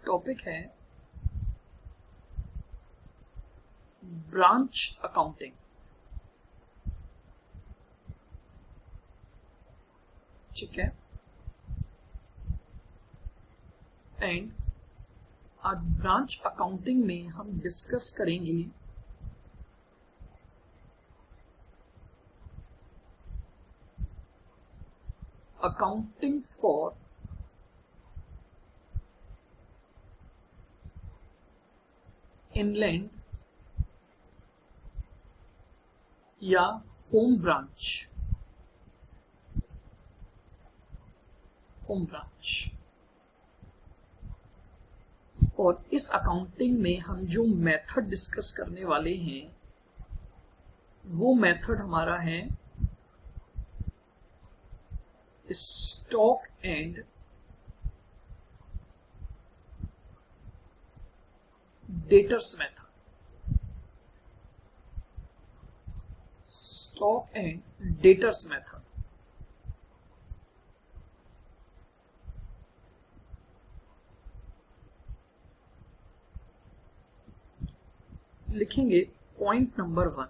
Topic है branch accounting. ठीक है, एंड आज ब्रांच अकाउंटिंग में हम डिस्कस करेंगे अकाउंटिंग फॉर इनलैंड या होम ब्रांच। और इस अकाउंटिंग में हम जो मेथड डिस्कस करने वाले हैं वो मेथड हमारा है stock and debtors method. Stock and debtors method. लिखेंगे point number 1,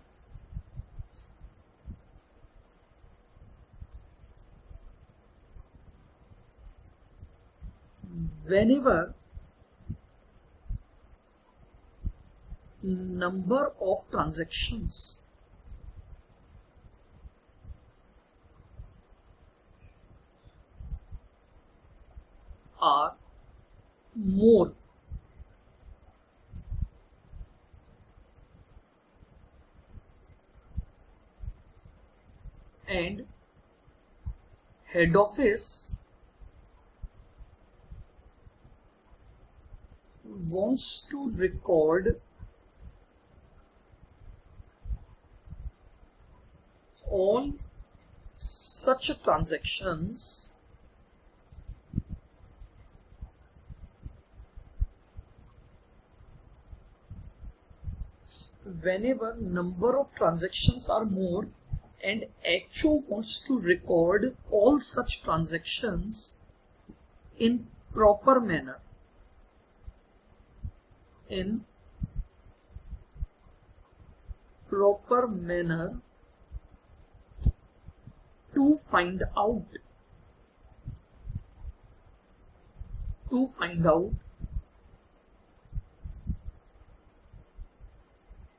whenever number of transactions are more and head office wants to record all such transactions, whenever number of transactions are more and HO wants to record all such transactions in proper manner, to find out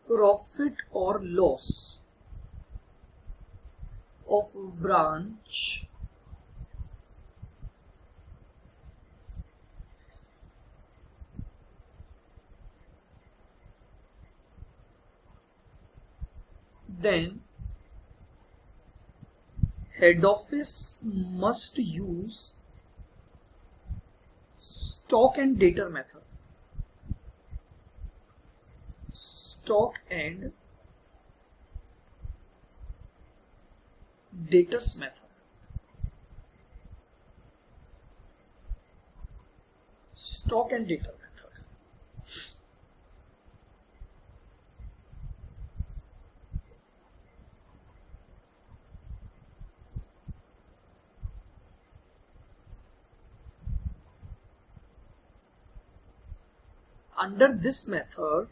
profit or loss of branch then head office must use stock and data method. Stock and debtors method. Stock and data method. Under this method,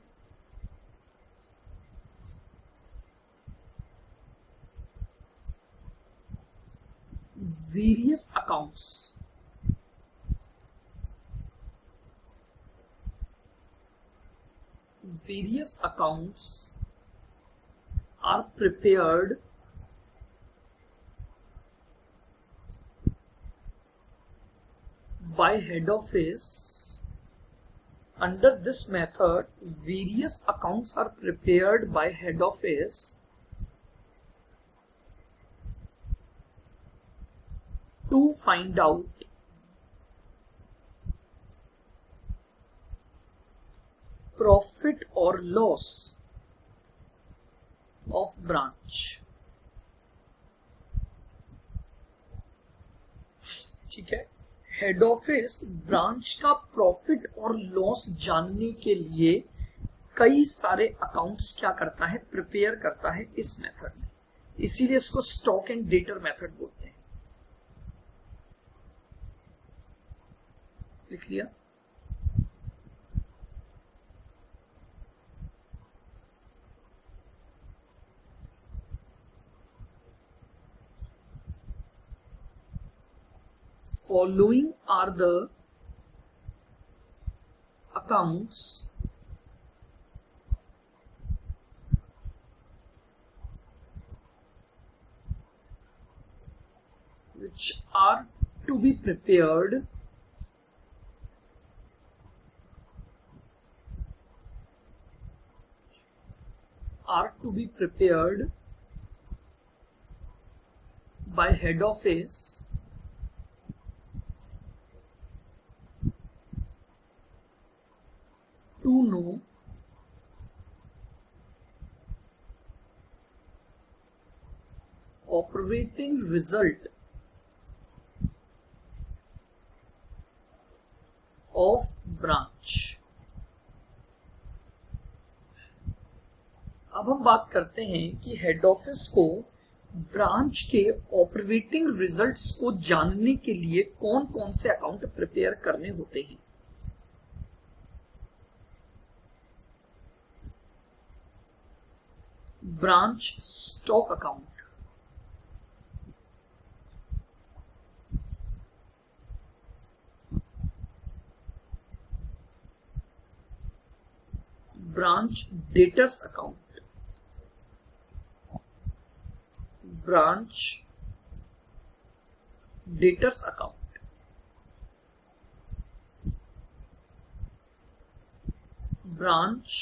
various accounts are prepared by head office. Under this method, various accounts are prepared by head office to find out profit or loss of branch. ठीक है, head office branch का profit और loss जानने के लिए कई सारे accounts क्या करता है, प्रिपेयर करता है इस मेथड में, इसीलिए इसको स्टॉक एंड डेटर मेथड बोलते हैं। लिख लिया। following are the accounts which are to be prepared by head office to know operating result of branch। अब हम बात करते हैं कि हेड ऑफिस को ब्रांच के ऑपरेटिंग रिजल्ट्स को जानने के लिए कौन कौन से अकाउंट प्रिपेयर करने होते हैं। Branch stock account, branch debtors account, branch debtors account, branch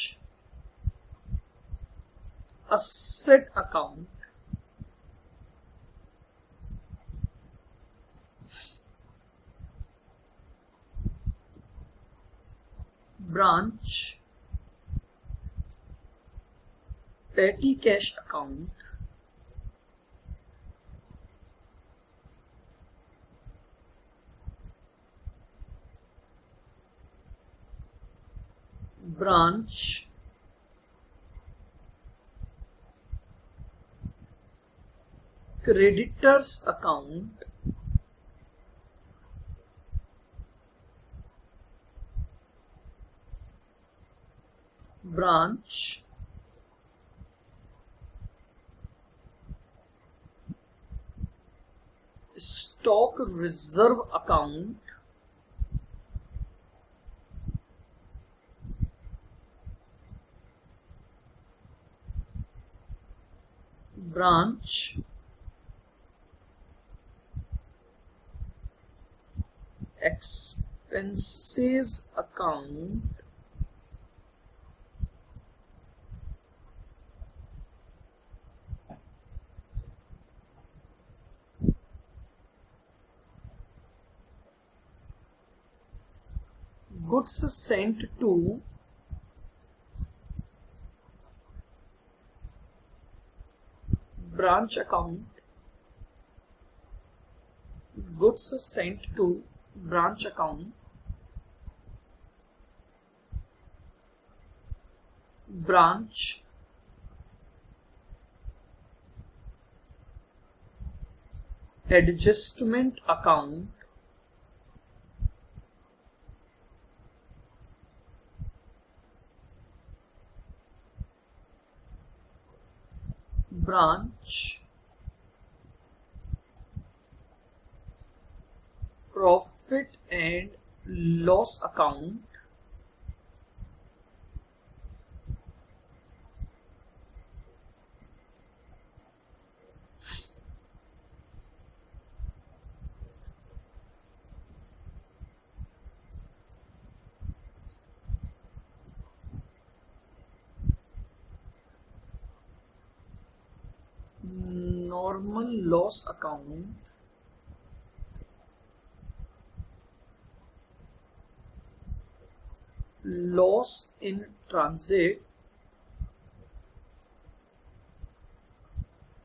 asset account, branch petty cash account, branch creditors account, branch stock reserve account, branch expenses account, goods sent to branch account, goods sent to branch account, branch adjustment account, branch profit and loss account, normal loss account, loss in transit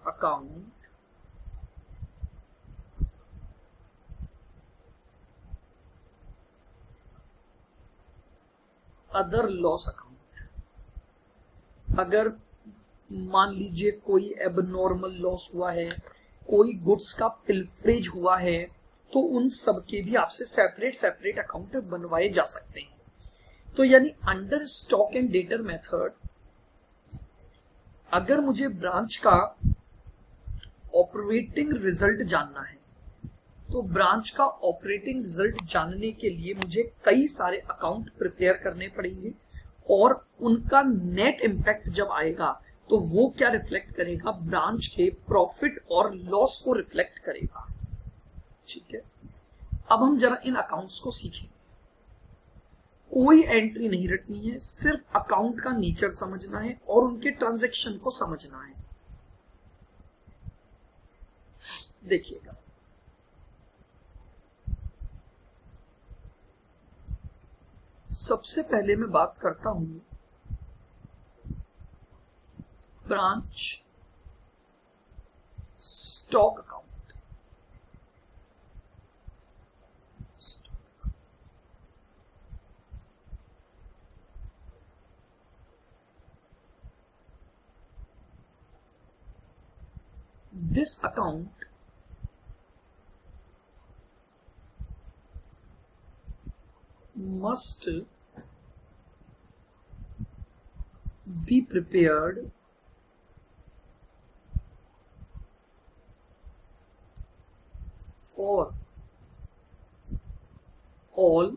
account, other laws account. अगर मान लीजिए कोई abnormal loss हुआ है, कोई goods का pilferage हुआ है, तो उन सब के भी आपसे सेपरेट सेपरेट अकाउंट बनवाए जा सकते हैं। तो यानी under stock and debtor method अगर मुझे ब्रांच का ऑपरेटिंग रिजल्ट जानना है तो ब्रांच का ऑपरेटिंग रिजल्ट जानने के लिए मुझे कई सारे अकाउंट प्रिपेयर करने पड़ेंगे और उनका नेट इम्पैक्ट जब आएगा तो वो क्या रिफ्लेक्ट करेगा, ब्रांच के प्रॉफिट और लॉस को रिफ्लेक्ट करेगा। ठीक है, अब हम जरा इन अकाउंट्स को सीखें। कोई एंट्री नहीं रटनी है, सिर्फ अकाउंट का नेचर समझना है और उनके ट्रांजैक्शन को समझना है। देखिएगा, सबसे पहले मैं बात करता हूं branch stock account. This account must be prepared for all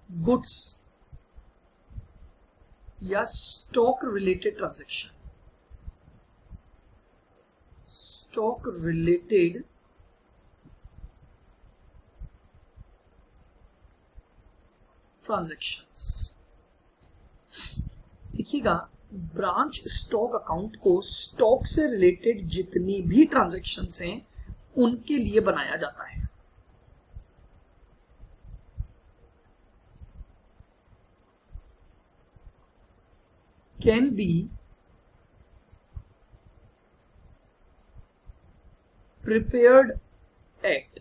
goods या stock related transaction, stock related transactions. देखिएगा, ब्रांच स्टॉक अकाउंट को स्टॉक से रिलेटेड जितनी भी ट्रांजैक्शंस हैं उनके लिए बनाया जाता है। Can be prepared at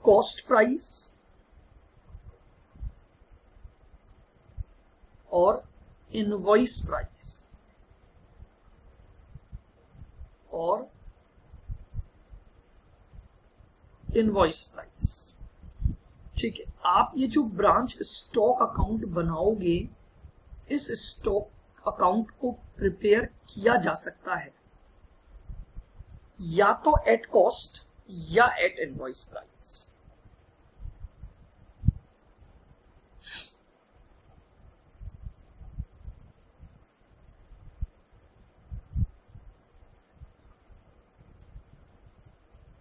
cost price और इनवॉइस प्राइस और इनवॉइस प्राइस। ठीक है, आप ये जो ब्रांच स्टॉक अकाउंट बनाओगे, इस स्टॉक अकाउंट को प्रिपेयर किया जा सकता है या तो एट कॉस्ट या at invoice price.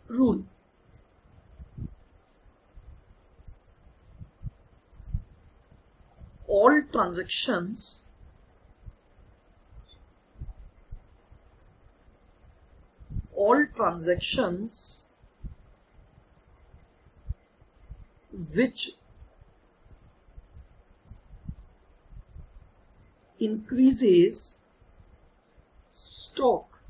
Rule, all transactions which increases stock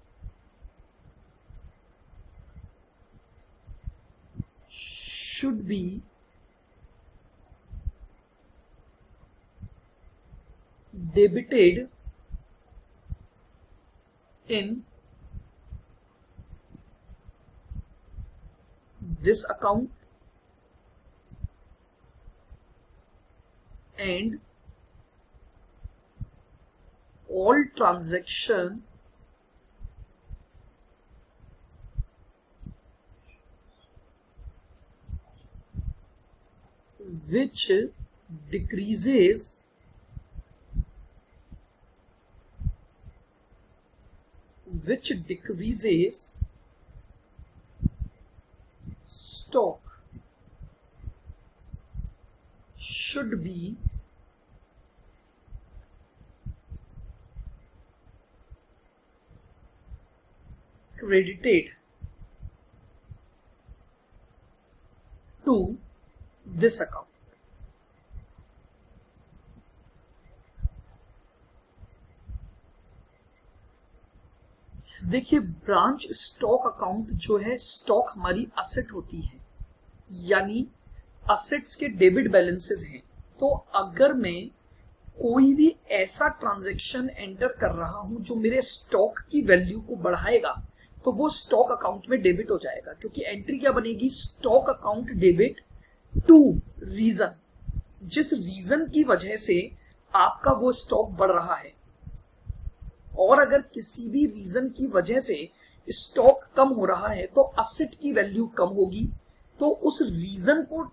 should be debited in this account and all transaction which decreases stock should be credited to this account। देखिए, branch stock account जो है, stock हमारी asset होती है, यानी assets के debit balances हैं। तो अगर मैं कोई भी ऐसा ट्रांजैक्शन एंटर कर रहा हूं जो मेरे स्टॉक की वैल्यू को बढ़ाएगा, तो वो स्टॉक अकाउंट में डेबिट हो जाएगा, क्योंकि एंट्री क्या बनेगी, stock account debit to reason, जिस रीजन की वजह से आपका वो स्टॉक बढ़ रहा है। और अगर किसी भी रीजन की वजह से स्टॉक कम हो रहा है तो असेट की वैल्यू कम होगी, तो उस रीजन को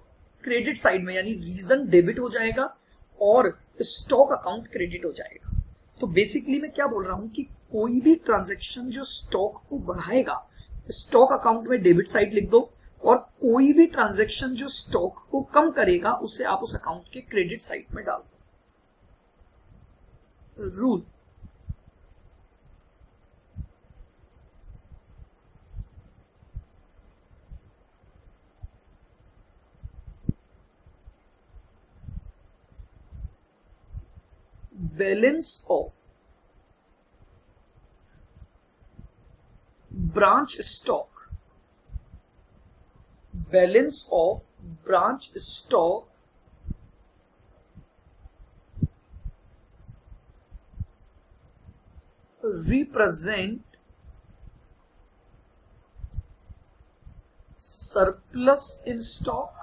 क्रेडिट साइड में, यानी रीजन डेबिट हो जाएगा और स्टॉक अकाउंट क्रेडिट हो जाएगा। तो बेसिकली मैं क्या बोल रहा हूं कि कोई भी ट्रांजैक्शन जो स्टॉक को बढ़ाएगा स्टॉक अकाउंट में डेबिट साइड लिख दो, और कोई भी ट्रांजैक्शन जो स्टॉक को कम करेगा उसे आप उस अकाउंट के क्रेडिट साइड में डाल दो। Rule balance of branch stock, balance of branch stock represent surplus in stock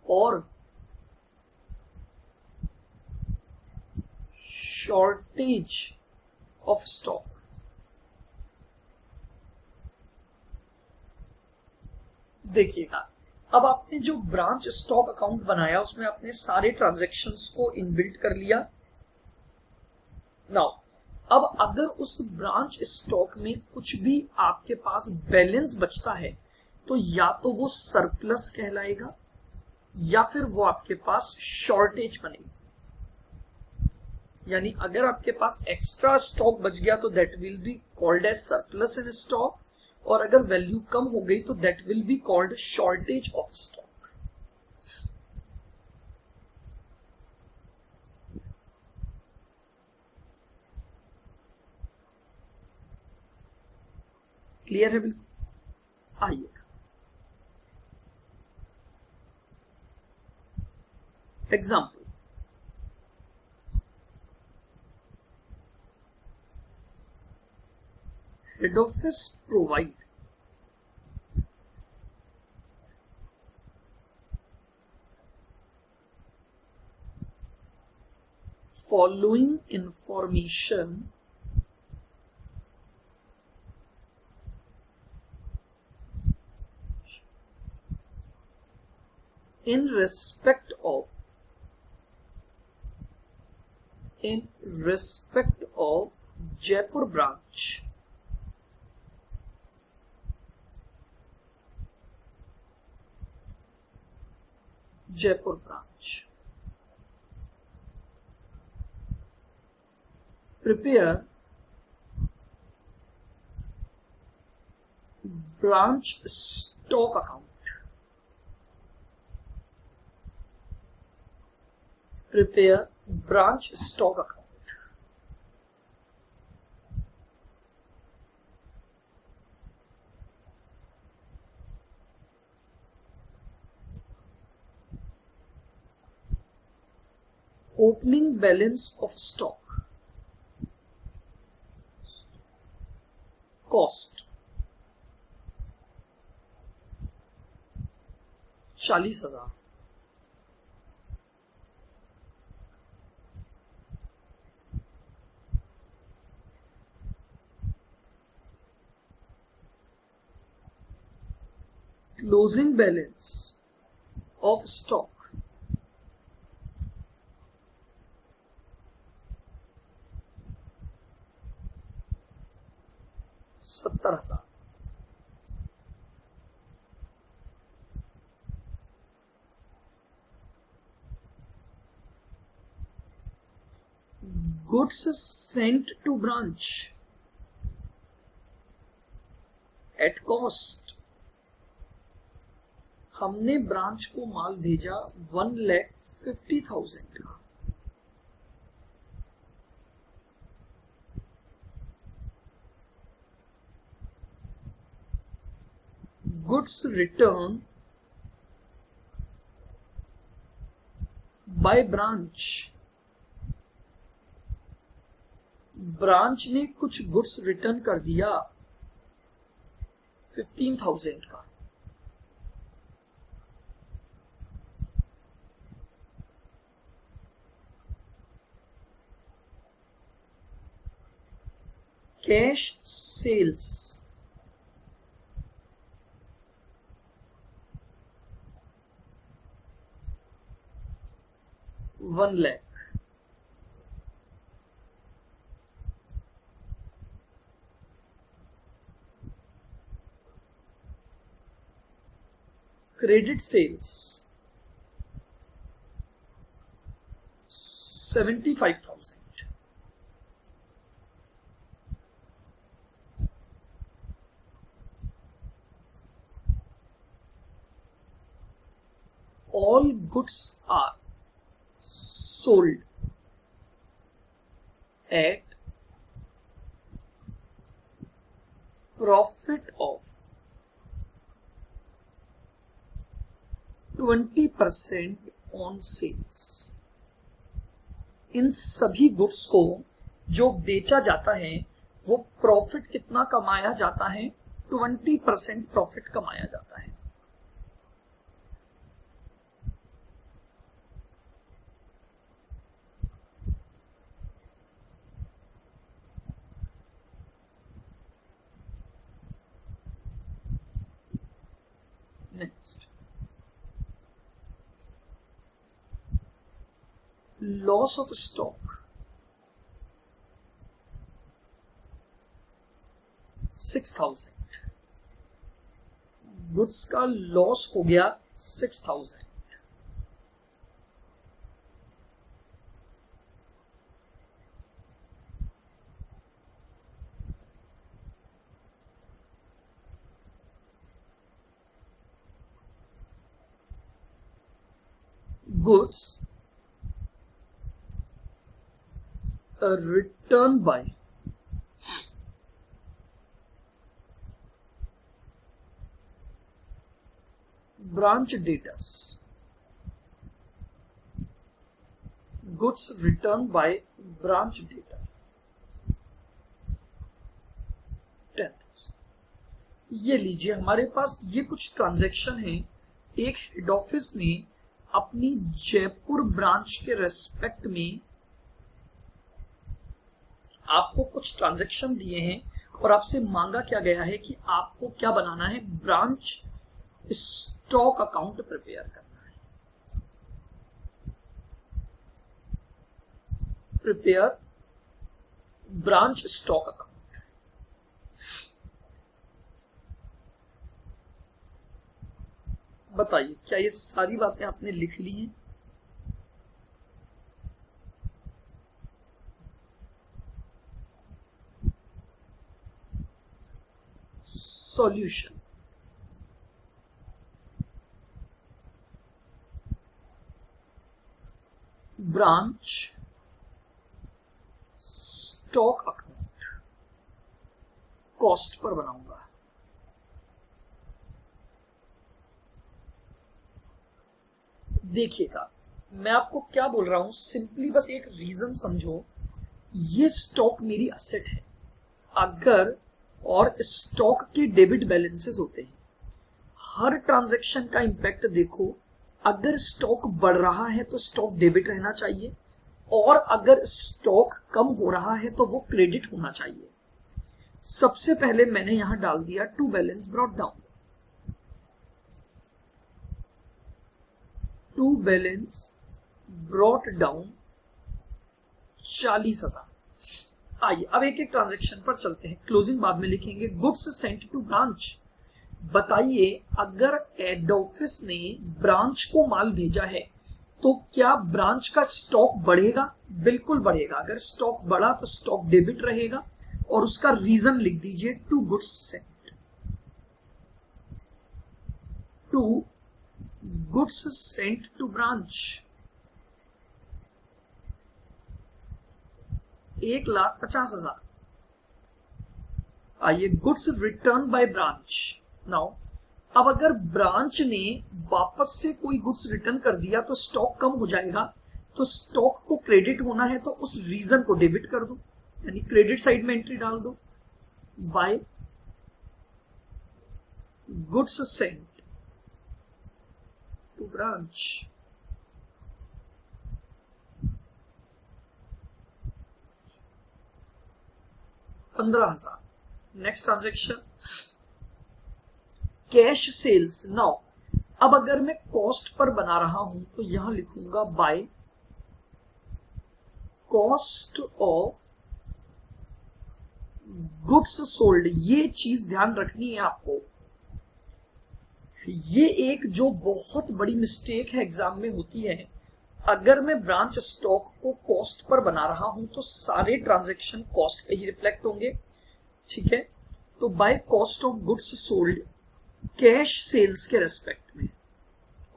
or shortage of stock. देखिएगा, अब आपने जो ब्रांच स्टॉक अकाउंट बनाया उसमें आपने सारे ट्रांजैक्शंस को इनबिल्ट कर लिया। नाउ अब अगर उस ब्रांच स्टॉक में कुछ भी आपके पास बैलेंस बचता है तो या तो वो सरप्लस कहलाएगा या फिर वो आपके पास शॉर्टेज बनेगी। यानी अगर आपके पास एक्स्ट्रा स्टॉक बच गया तो that will be called as surplus in stock, और अगर वैल्यू कम हो गई तो that will be called shortage of stock. Clear है? बिल्कुल। आइएगा example, head office provide following information in respect of Jaipur branch prepare branch stock account, prepare branch stock account, opening balance of stock, cost 40,000, closing balance of stock 70,000, goods sent to branch at cost, हमने branch को माल भेजा 1,50,000 का, goods returned by branch, ब्रांच ने कुछ goods return कर दिया 15,000 का, cash sales 1 lakh, credit sales 75,000, all goods are sold at profit of 20% on sales। इन सभी गुड्स को जो बेचा जाता है वो प्रॉफिट कितना कमाया जाता है? 20% प्रॉफिट कमाया जाता है। Next, loss of stock 6,000, goods का लॉस हो गया 6,000। goods returned by branch debtors, goods returned by branch debtor 10,000। ये लीजिए, हमारे पास ये कुछ ट्रांजैक्शन है। एक हेड ऑफिस ने अपनी जयपुर ब्रांच के रेस्पेक्ट में आपको कुछ ट्रांजैक्शन दिए हैं और आपसे मांगा क्या गया है कि आपको क्या बनाना है? ब्रांच स्टॉक अकाउंट प्रिपेयर करना है। Prepare branch stock account. बताइए, क्या ये सारी बातें आपने लिख ली हैं? Solution, branch stock account cost per बनाऊंगा। देखिएगा, मैं आपको क्या बोल रहा हूं, सिंपली बस एक रीजन समझो। ये स्टॉक मेरी असेट है। अगर और स्टॉक के डेबिट बैलेंसेस होते हैं, हर ट्रांजैक्शन का इंपैक्ट देखो। अगर स्टॉक बढ़ रहा है तो स्टॉक डेबिट रहना चाहिए, और अगर स्टॉक कम हो रहा है तो वो क्रेडिट होना चाहिए। सबसे पहले मैंने यहां डाल दिया to balance brought down. To balance brought down 40,000। आइए अब एक एक ट्रांजैक्शन पर चलते हैं, क्लोजिंग बाद में लिखेंगे। गुड्स सेंट टू ब्रांच, बताइए अगर हेड ऑफिस ने ब्रांच को माल भेजा है तो क्या ब्रांच का स्टॉक बढ़ेगा? बिल्कुल बढ़ेगा। अगर स्टॉक बढ़ा तो स्टॉक डेबिट रहेगा, और उसका रीजन लिख दीजिए to goods sent. To goods sent to branch 1,50,000। आइए, goods return by branch. Now अब अगर ब्रांच ने वापस से कोई गुड्स रिटर्न कर दिया तो स्टॉक कम हो जाएगा, तो स्टॉक को क्रेडिट होना है तो उस रीजन को डेबिट कर दो, यानी क्रेडिट साइड में एंट्री डाल दो। By goods sent to branch. 15,000। Next transaction cash sales. Now अब अगर मैं कॉस्ट पर बना रहा हूं तो यहां लिखूंगा bye cost of goods sold. ये चीज ध्यान रखनी है आपको, ये एक जो बहुत बड़ी मिस्टेक है एग्जाम में होती है। अगर मैं ब्रांच स्टॉक को कॉस्ट पर बना रहा हूं तो सारे ट्रांजैक्शन कॉस्ट पे ही रिफ्लेक्ट होंगे, ठीक है। तो by cost of goods sold cash sales के रेस्पेक्ट में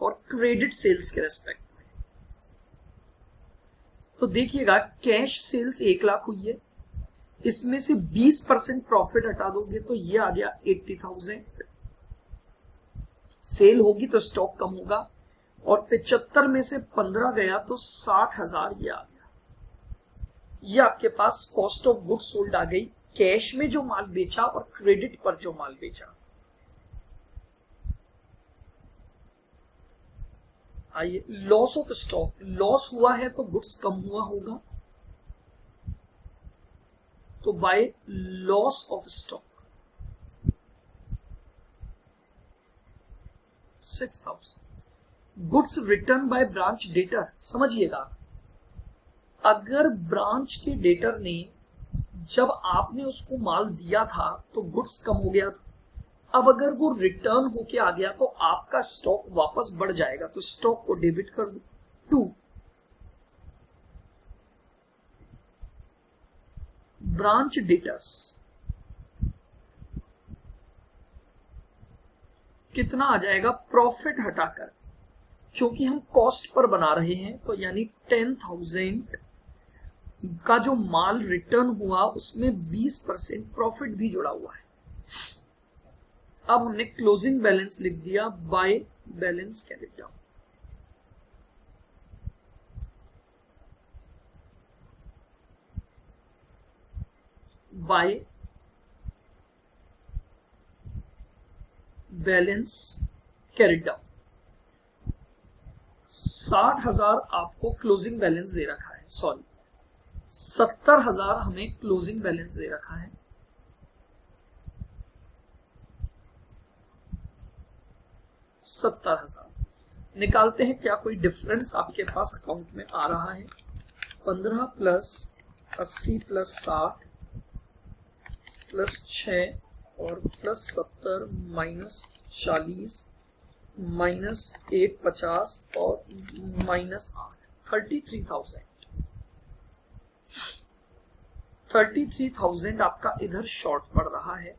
और क्रेडिट सेल्स के रेस्पेक्ट में। तो देखिएगा कैश सेल्स 1 लाख हुई है, इसमें से 20% प्रॉफिट हटा दोगे तो ये आ गया 80,000। सेल होगी तो स्टॉक कम होगा, और 75 में से 15 गया तो 60,000 ये आ गया। ये आपके पास कॉस्ट ऑफ गुड्स सोल्ड आ गई, कैश में जो माल बेचा और क्रेडिट पर जो माल बेचा। आइए लॉस ऑफ स्टॉक। लॉस हुआ है तो गुड्स कम हुआ होगा, तो by loss of stock 6,000। Goods return by branch debtor. समझिएगा, अगर ब्रांच के डेटर ने जब आपने उसको माल दिया था तो गुड्स कम हो गया था, अब अगर वो रिटर्न होके आ गया तो आपका स्टॉक वापस बढ़ जाएगा, तो स्टॉक को डेबिट कर दो 2। ब्रांच डेटर्स कितना आ जाएगा प्रॉफिट हटाकर, क्योंकि हम कॉस्ट पर बना रहे हैं, तो यानी 10,000 का जो माल रिटर्न हुआ उसमें 20% प्रॉफिट भी जुड़ा हुआ है। अब हमने क्लोजिंग बैलेंस लिख दिया bye balance carried down. Bye balance carried down. 60,000 आपको क्लोजिंग बैलेंस दे रखा है, सॉरी 70,000 हमें क्लोजिंग बैलेंस दे रखा है। निकालते हैं क्या कोई डिफरेंस आपके पास अकाउंट में आ रहा है। 15 प्लस 80 प्लस 60 प्लस 6 और प्लस 70 माइनस 40 माइनस 150 और माइनस 8 33,000 आपका इधर शॉर्ट पड़ रहा है।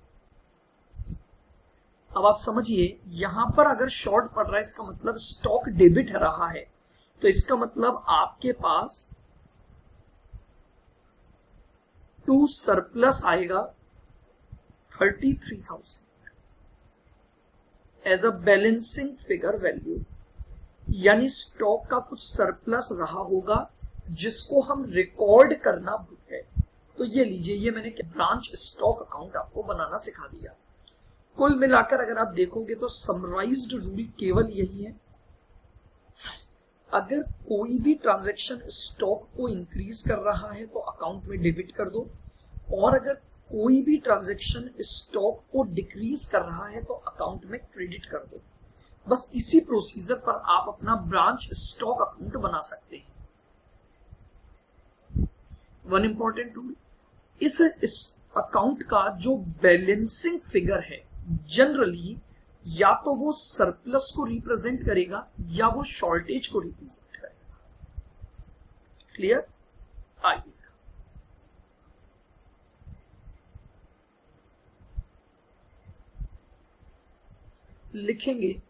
अब आप समझिए, यहां पर अगर शॉर्ट पड़ रहा है इसका मतलब स्टॉक डेबिट रहा है, तो इसका मतलब आपके पास 2 सरप्लस आएगा 33,000 as a balancing figure value, यानी स्टॉक का कुछ सरप्लस रहा होगा जिसको हम रिकॉर्ड करना भूल गए। तो ये लीजिए, ये मैंने ब्रांच स्टॉक अकाउंट आपको बनाना सिखा दिया। कुल मिलाकर अगर आप देखोगे तो समराइज्ड रूल केवल यही है, अगर कोई भी ट्रांजैक्शन स्टॉक को इंक्रीज कर रहा है तो अकाउंट में डेबिट कर दो, और अगर कोई भी ट्रांजैक्शन स्टॉक को डिक्रीज कर रहा है तो अकाउंट में क्रेडिट कर दो। बस इसी प्रोसीजर पर आप अपना ब्रांच स्टॉक अकाउंट बना सकते हैं। वन इंपॉर्टेंट टूल, इस अकाउंट का जो बैलेंसिंग फिगर है जनरली या तो वो सरप्लस को रिप्रेजेंट करेगा या वो शॉर्टेज को रिप्रेजेंट करेगा। क्लियर? आइए लिखेंगे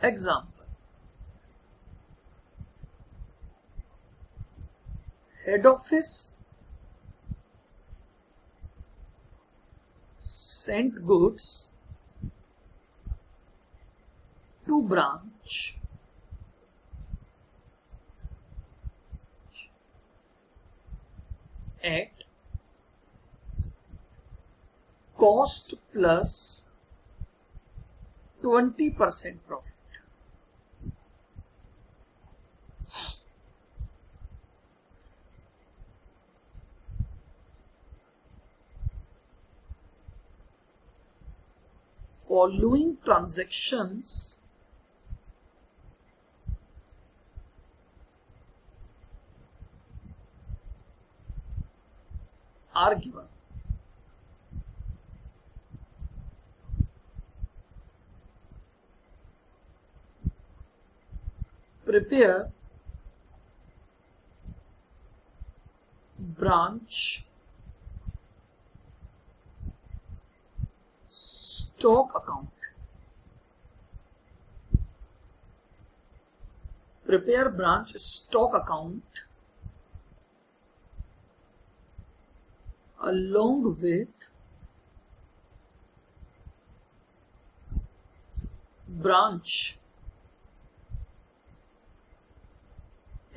example, head office sent goods to branch at cost plus 20% profit। following transactions are given. Prepare branch stock account. Prepare branch stock account along with branch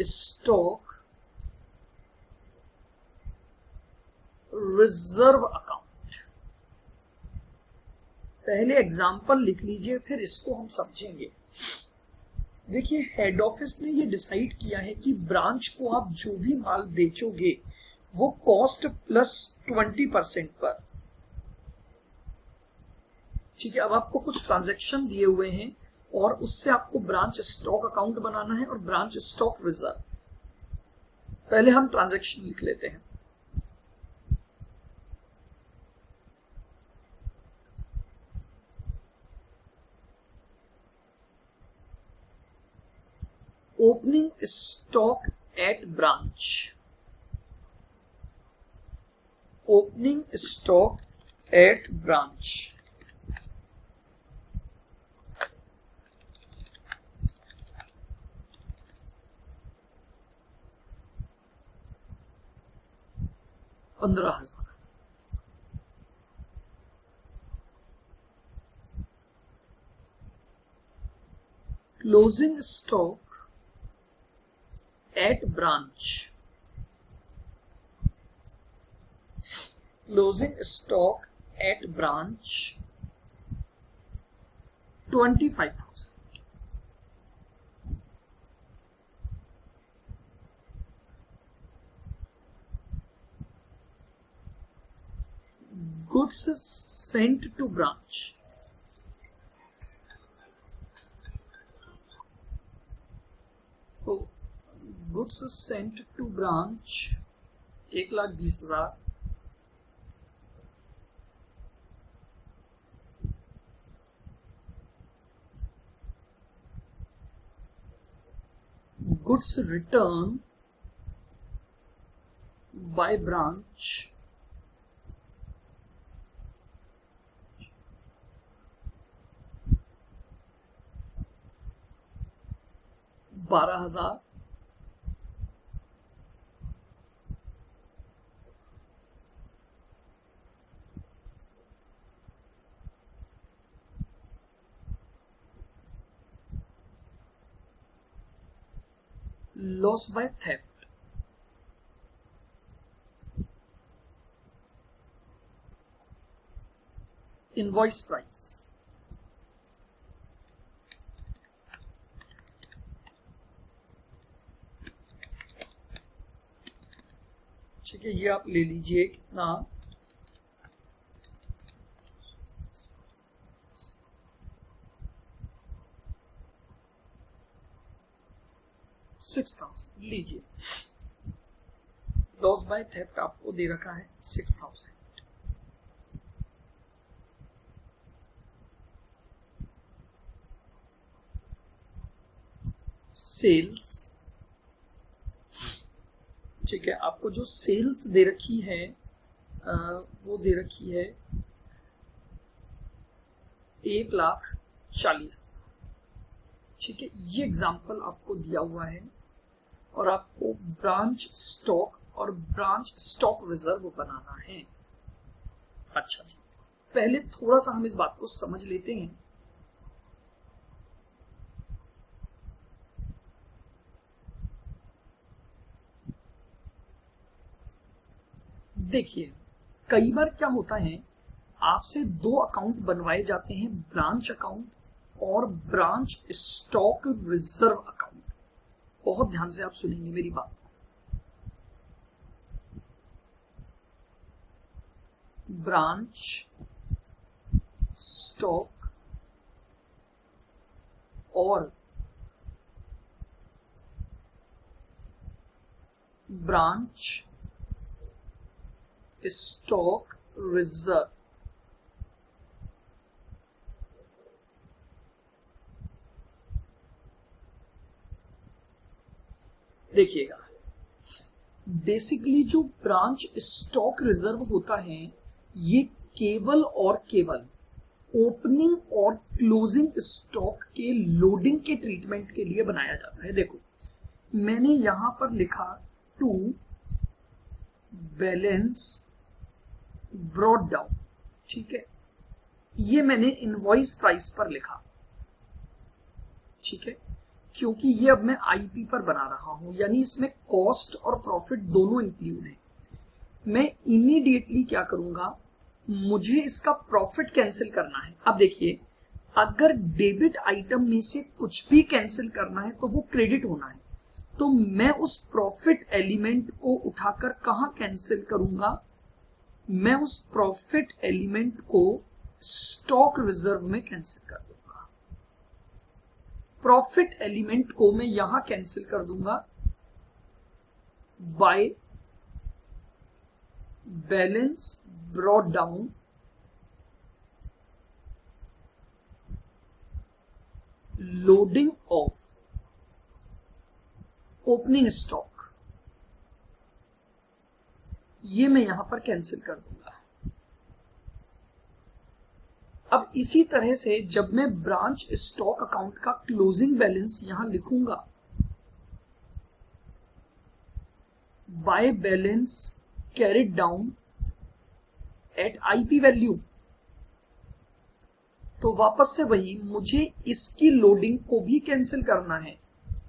stock reserve account. पहले example लिख लीजिए, फिर इसको हम समझेंगे. देखिए, हेड ऑफिस ने ये डिसाइड किया है कि ब्रांच को आप जो भी माल बेचोगे वो कॉस्ट प्लस 20% पर. ठीक है, अब आपको कुछ ट्रांजैक्शन दिए हुए हैं और उससे आपको ब्रांच स्टॉक अकाउंट बनाना है और ब्रांच स्टॉक रिजर्व. पहले हम ट्रांजैक्शन लिख लेते हैं. Opening stock at branch. Opening stock at branch. $15,000. Closing stock at branch. Closing stock at branch 25,000. Goods sent to branch. तो goods sent to branch 1,20,000. Goods return by branch 12,000. Loss by theft. Invoice price. ठीक है, ये आप ले लीजिए. कितना? 6,000 लीजिए. Loss by theft आपको दे रखा है 6,000. सेल्स. ठीक है, आपको जो सेल्स दे रखी है वो दे रखी है 1,40,000. ठीक है, ये एग्जाम्पल आपको दिया हुआ है और आपको ब्रांच स्टॉक और ब्रांच स्टॉक रिजर्व बनाना है. अच्छा जी, पहले थोड़ा सा हम इस बात को समझ लेते हैं. देखिए, कई बार क्या होता है, आपसे 2 अकाउंट बनवाए जाते हैं, ब्रांच अकाउंट और ब्रांच स्टॉक रिजर्व अकाउंट. बहुत ध्यान से आप सुनेंगे मेरी बात. ब्रांच स्टॉक और ब्रांच स्टॉक रिजर्व देखिएगा, बेसिकली जो ब्रांच स्टॉक रिजर्व होता है ये केवल और केवल ओपनिंग और क्लोजिंग स्टॉक के लोडिंग के ट्रीटमेंट के लिए बनाया जाता है। देखो मैंने यहां पर लिखा टू बैलेंस ब्रॉट डाउन, ठीक है, ये मैंने इनवॉइस प्राइस पर लिखा, ठीक है, क्योंकि ये अब मैं आईपी पर बना रहा हूं, यानी इसमें कॉस्ट और प्रॉफिट दोनों इंक्लूड है। मैं इमीडिएटली क्या करूंगा, मुझे इसका प्रॉफिट कैंसिल करना है। अब देखिए, अगर डेबिट आइटम में से कुछ भी कैंसिल करना है तो वो क्रेडिट होना है, तो मैं उस प्रॉफिट एलिमेंट को उठाकर कहां कैंसिल करूंगा, मैं उस प्रॉफिट एलिमेंट को स्टॉक रिजर्व में कैंसिल कर दूंगा। प्रॉफिट एलिमेंट को मैं यहां कैंसिल कर दूंगा by balance brought down loading of opening stock, ये मैं यहां पर कैंसिल कर दूंगा। अब इसी तरह से जब मैं ब्रांच स्टॉक अकाउंट का क्लोजिंग बैलेंस यहां लिखूंगा by balance carried down at IP value, तो वापस से वही मुझे इसकी लोडिंग को भी कैंसिल करना है।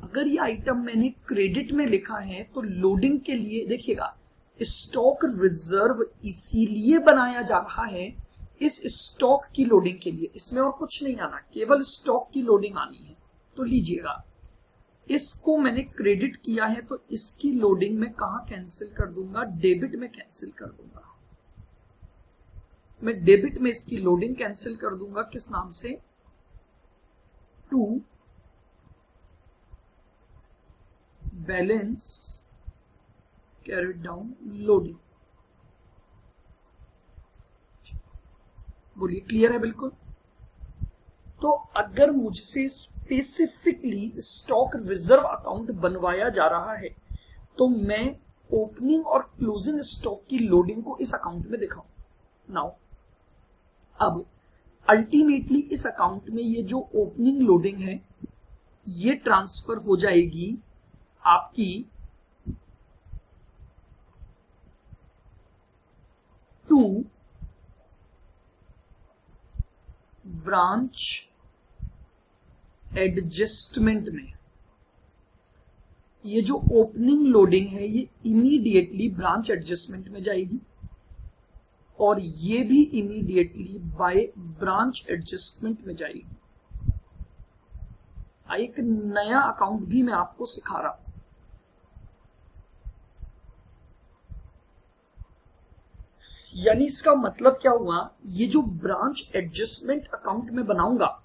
अगर ये आइटम मैंने क्रेडिट में लिखा है तो लोडिंग के लिए देखिएगा, स्टॉक रिजर्व इसीलिए बनाया जा रहा है इस स्टॉक की लोडिंग के लिए, इसमें और कुछ नहीं आना, केवल स्टॉक की लोडिंग आनी है। तो लीजिएगा, इसको मैंने क्रेडिट किया है तो इसकी लोडिंग में कहां कैंसिल कर दूंगा, डेबिट में कैंसिल कर दूंगा। मैं डेबिट में इसकी लोडिंग कैंसिल कर दूंगा, किस नाम से, to balance carried down loading. बोलिए क्लियर है बिल्कुल। तो अगर मुझसे स्पेसिफिकली स्टॉक रिजर्व अकाउंट बनवाया जा रहा है तो मैं ओपनिंग और क्लोजिंग स्टॉक की लोडिंग को इस अकाउंट में दिखाऊं। नाउ अब अल्टीमेटली इस अकाउंट में ये जो ओपनिंग लोडिंग है ये ट्रांसफर हो जाएगी आपकी टू ब्रांच एडजस्टमेंट में। ये जो ओपनिंग लोडिंग है ये इमीडिएटली ब्रांच एडजस्टमेंट में जाएगी और ये भी इमीडिएटली बाय ब्रांच एडजस्टमेंट में जाएगी। एक नया अकाउंट भी मैं आपको सिखा रहा हूं, यानी इसका मतलब क्या हुआ, ये जो ब्रांच एडजस्टमेंट अकाउंट में बनाऊंगा,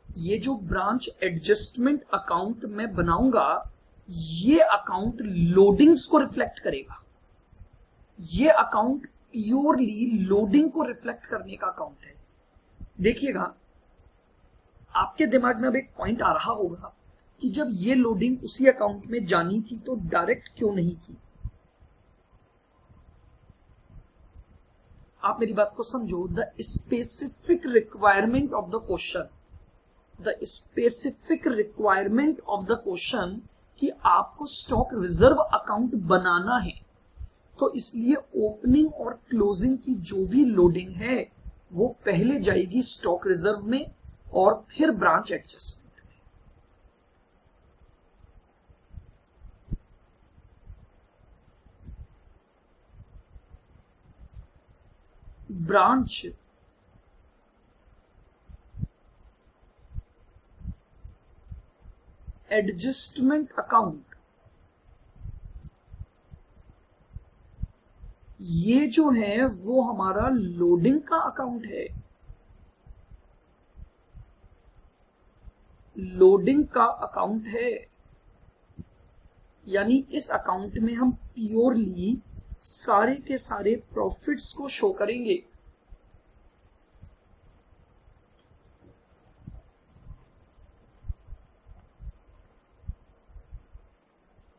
ये जो ब्रांच एडजस्टमेंट अकाउंट में बनाऊंगा, ये अकाउंट लोडिंग्स को रिफ्लेक्ट करेगा। ये अकाउंट प्योरली लोडिंग को रिफ्लेक्ट करने का अकाउंट है। देखिएगा, आपके दिमाग में अब एक पॉइंट आ रहा होगा कि जब ये लोडिंग उसी अकाउंट में जानी थी तो डायरेक्ट क्यों नहीं की। आप मेरी बात को समझो। The specific requirement of the question, the specific requirement of the question कि आपको स्टॉक रिजर्व अकाउंट बनाना है, तो इसलिए ओपनिंग और क्लोजिंग की जो भी लोडिंग है वो पहले जाएगी स्टॉक रिजर्व में और फिर ब्रांच एडजस्टमेंट में। ब्रांच एडजस्टमेंट अकाउंट, ये जो है वो हमारा लोडिंग का अकाउंट है। लोडिंग का अकाउंट है, यानी इस अकाउंट में हम प्योरली सारे के सारे प्रॉफिट्स को शो करेंगे।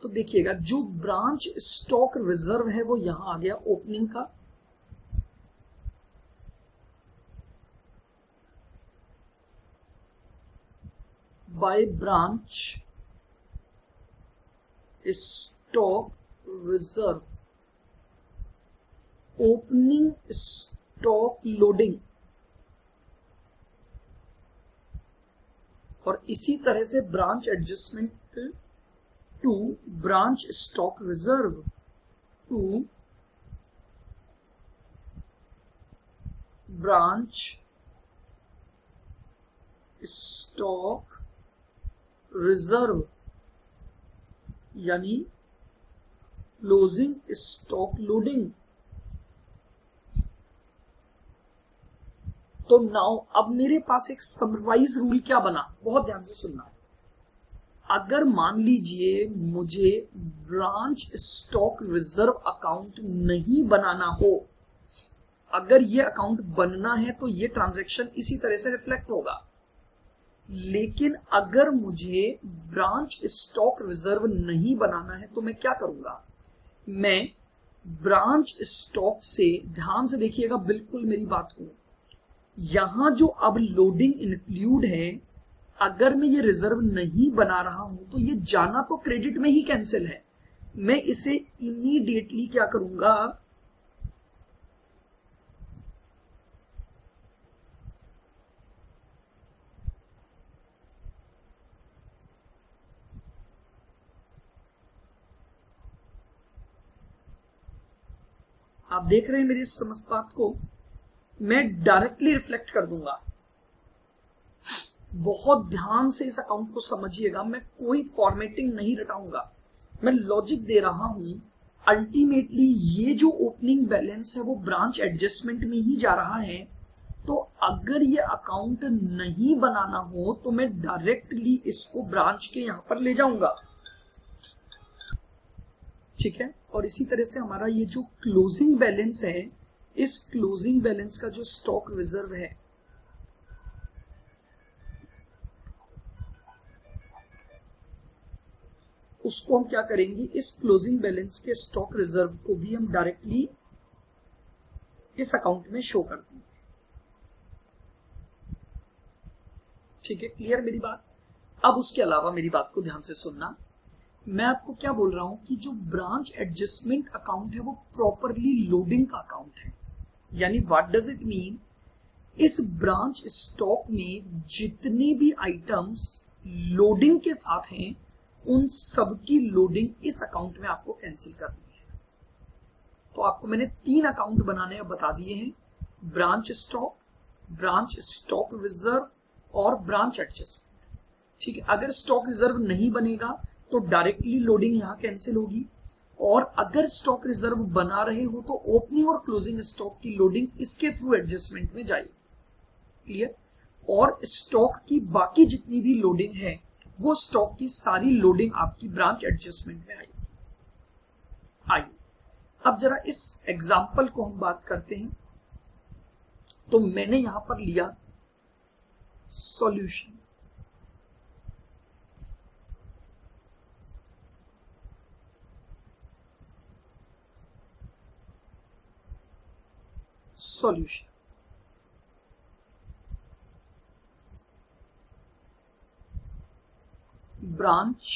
तो देखिएगा जो ब्रांच स्टॉक रिजर्व है वो यहां आ गया ओपनिंग का, by branch stock reserve, opening stock loading, और इसी तरह से branch adjustment to branch stock reserve to branch stock reserve, यानी क्लोजिंग स्टॉक लोडिंग। तो नाउ अब मेरे पास एक समराइज रूल क्या बना, बहुत ध्यान से सुनना। अगर मान लीजिए मुझे ब्रांच स्टॉक रिजर्व अकाउंट नहीं बनाना हो, अगर ये अकाउंट बनना है तो ये ट्रांजैक्शन इसी तरह से रिफ्लेक्ट होगा, लेकिन अगर मुझे ब्रांच स्टॉक रिजर्व नहीं बनाना है तो मैं क्या करूंगा, मैं ब्रांच स्टॉक से, ध्यान से देखिएगा बिल्कुल मेरी बात को, यहां जो अब लोडिंग इंक्लूड है, अगर मैं ये रिजर्व नहीं बना रहा हूं तो ये जाना तो क्रेडिट में ही कैंसिल है, मैं इसे इमीडिएटली क्या करूंगा, आप देख रहे हैं मेरी समझ बात को, मैं डायरेक्टली रिफ्लेक्ट कर दूंगा। बहुत ध्यान से इस अकाउंट को समझिएगा, मैं कोई फॉर्मेटिंग नहीं रटाऊंगा, मैं लॉजिक दे रहा हूं। अल्टीमेटली ये जो ओपनिंग बैलेंस है वो ब्रांच एडजस्टमेंट में ही जा रहा है, तो अगर ये अकाउंट नहीं बनाना हो तो मैं डायरेक्टली इसको ब्रांच के यहां पर ले जाऊंगा, ठीक है। और इसी तरह से हमारा ये जो क्लोजिंग बैलेंस है, इस क्लोजिंग बैलेंस का जो स्टॉक रिजर्व है, उसको हम क्या करेंगे, इस क्लोजिंग बैलेंस के स्टॉक रिजर्व को भी हम डायरेक्टली इस अकाउंट में शो कर देंगे, ठीक है। क्लियर मेरी बात। अब उसके अलावा मेरी बात को ध्यान से सुनना, मैं आपको क्या बोल रहा हूं कि जो ब्रांच एडजस्टमेंट अकाउंट है वो प्रॉपरली लोडिंग का अकाउंट है, यानी व्हाट डज इट मीन, इस ब्रांच स्टॉक में जितने भी आइटम्स लोडिंग के साथ हैं उन सबकी लोडिंग इस अकाउंट में आपको कैंसिल करनी है। तो आपको मैंने 3 अकाउंट बनाने बता दिए हैं, ब्रांच स्टॉक रिजर्व और ब्रांच एडजस्टमेंट, ठीक है। अगर स्टॉक रिजर्व नहीं बनेगा तो डायरेक्टली लोडिंग यहां कैंसिल होगी, और अगर स्टॉक रिजर्व बना रहे हो तो ओपनिंग और क्लोजिंग स्टॉक की लोडिंग इसके थ्रू एडजस्टमेंट में जाएगी, क्लियर। और स्टॉक की बाकी जितनी भी लोडिंग है वो स्टॉक की सारी लोडिंग आपकी ब्रांच एडजस्टमेंट में आइए। अब जरा इस एग्जांपल को हम बात करते हैं। तो मैंने यहां पर लिया सॉल्यूशन, ब्रांच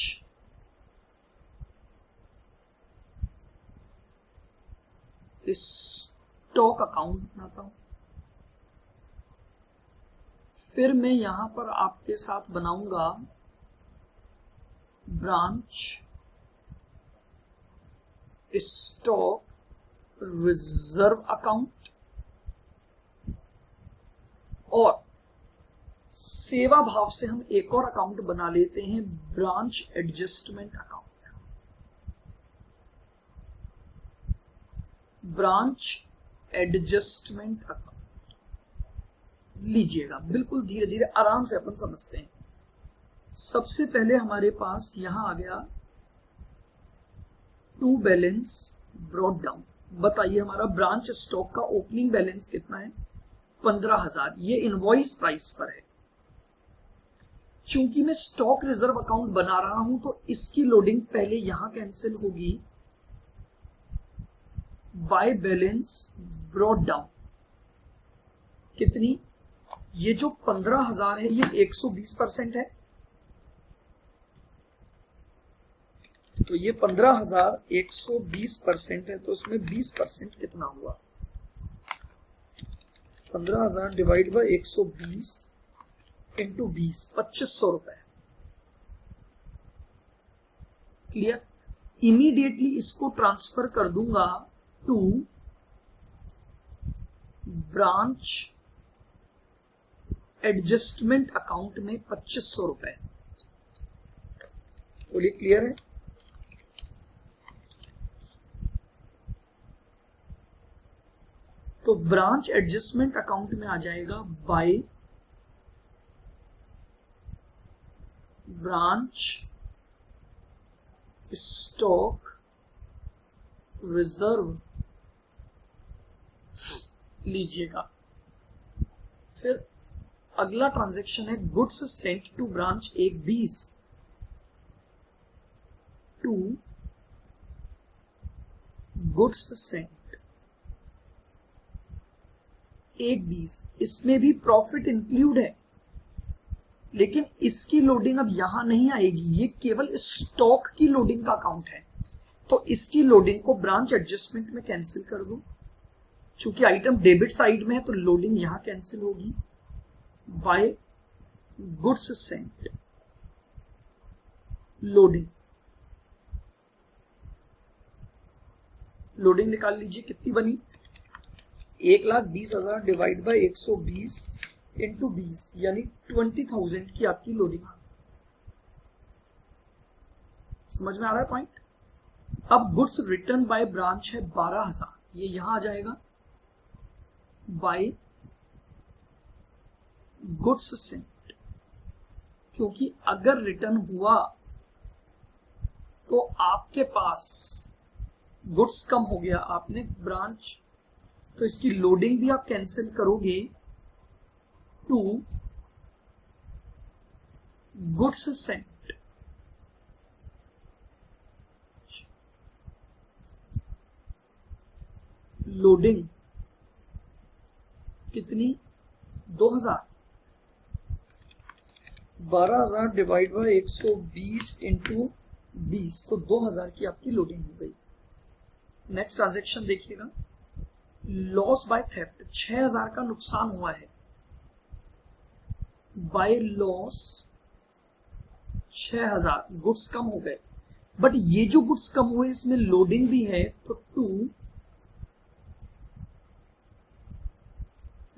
स्टॉक अकाउंट बनाता हूं, फिर मैं यहां पर आपके साथ बनाऊंगा ब्रांच स्टॉक रिजर्व अकाउंट, और सेवा भाव से हम एक और अकाउंट बना लेते हैं, branch adjustment account. Branch adjustment account लीजिएगा, बिल्कुल धीरे धीरे आराम से अपन समझते हैं। सबसे पहले हमारे पास यहां आ गया टू बैलेंस ब्रॉट डाउन। बताइए हमारा ब्रांच स्टॉक का ओपनिंग बैलेंस कितना है? 15,000। ये इनवॉइस प्राइस पर है। चूंकि मैं स्टॉक रिजर्व अकाउंट बना रहा हूं तो इसकी लोडिंग पहले यहां कैंसिल होगी बाय बैलेंस ब्रॉट डाउन। कितनी? ये जो 15,000 है ये 120% है, तो ये 15,000 120% है, तो उसमें 20% कितना हुआ? 15,000 डिवाइड बाय 120 इंटू 20, 2500 रुपए। क्लियर? इमीडिएटली इसको ट्रांसफर कर दूंगा टू ब्रांच एडजस्टमेंट अकाउंट में 2500 रुपए। बोलिए क्लियर है? तो ब्रांच एडजस्टमेंट अकाउंट में आ जाएगा बाय ब्रांच स्टॉक रिजर्व लीजिएगा। फिर अगला ट्रांजैक्शन है goods sent to branch 120 to goods sent 120। इसमें भी प्रॉफिट इंक्लूड है, लेकिन इसकी लोडिंग अब यहां नहीं आएगी, ये केवल स्टॉक की लोडिंग का अकाउंट है। तो इसकी लोडिंग को ब्रांच एडजस्टमेंट में कैंसिल कर दो। चूंकि आइटम डेबिट साइड में है तो लोडिंग यहां कैंसिल होगी by goods sent loading. Loading निकाल लीजिए कितनी बनी? 1,20,000 डिवाइड बाय 120 इंटू 20, यानी 20,000 की आपकी लोडिंग। समझ में आ रहा है पॉइंट? अब गुड्स रिटर्न बाय ब्रांच है 12,000, ये यहां आ जाएगा बाय गुड्स सेंट, क्योंकि अगर रिटर्न हुआ तो आपके पास गुड्स कम हो गया, आपने ब्रांच, तो इसकी लोडिंग भी आप कैंसिल करोगे टू गुड्स सेंट। लोडिंग कितनी? 2,000। 12,000 डिवाइड बाय 120 इंटू 20, तो 2,000 की आपकी लोडिंग हो गई। नेक्स्ट ट्रांजेक्शन देखिएगा, लॉस बाय थेफ्ट। 6,000 का नुकसान हुआ है, बाय लॉस 6,000। गुड्स कम हो गए, बट ये जो गुड्स कम हुए इसमें लोडिंग भी है, तो to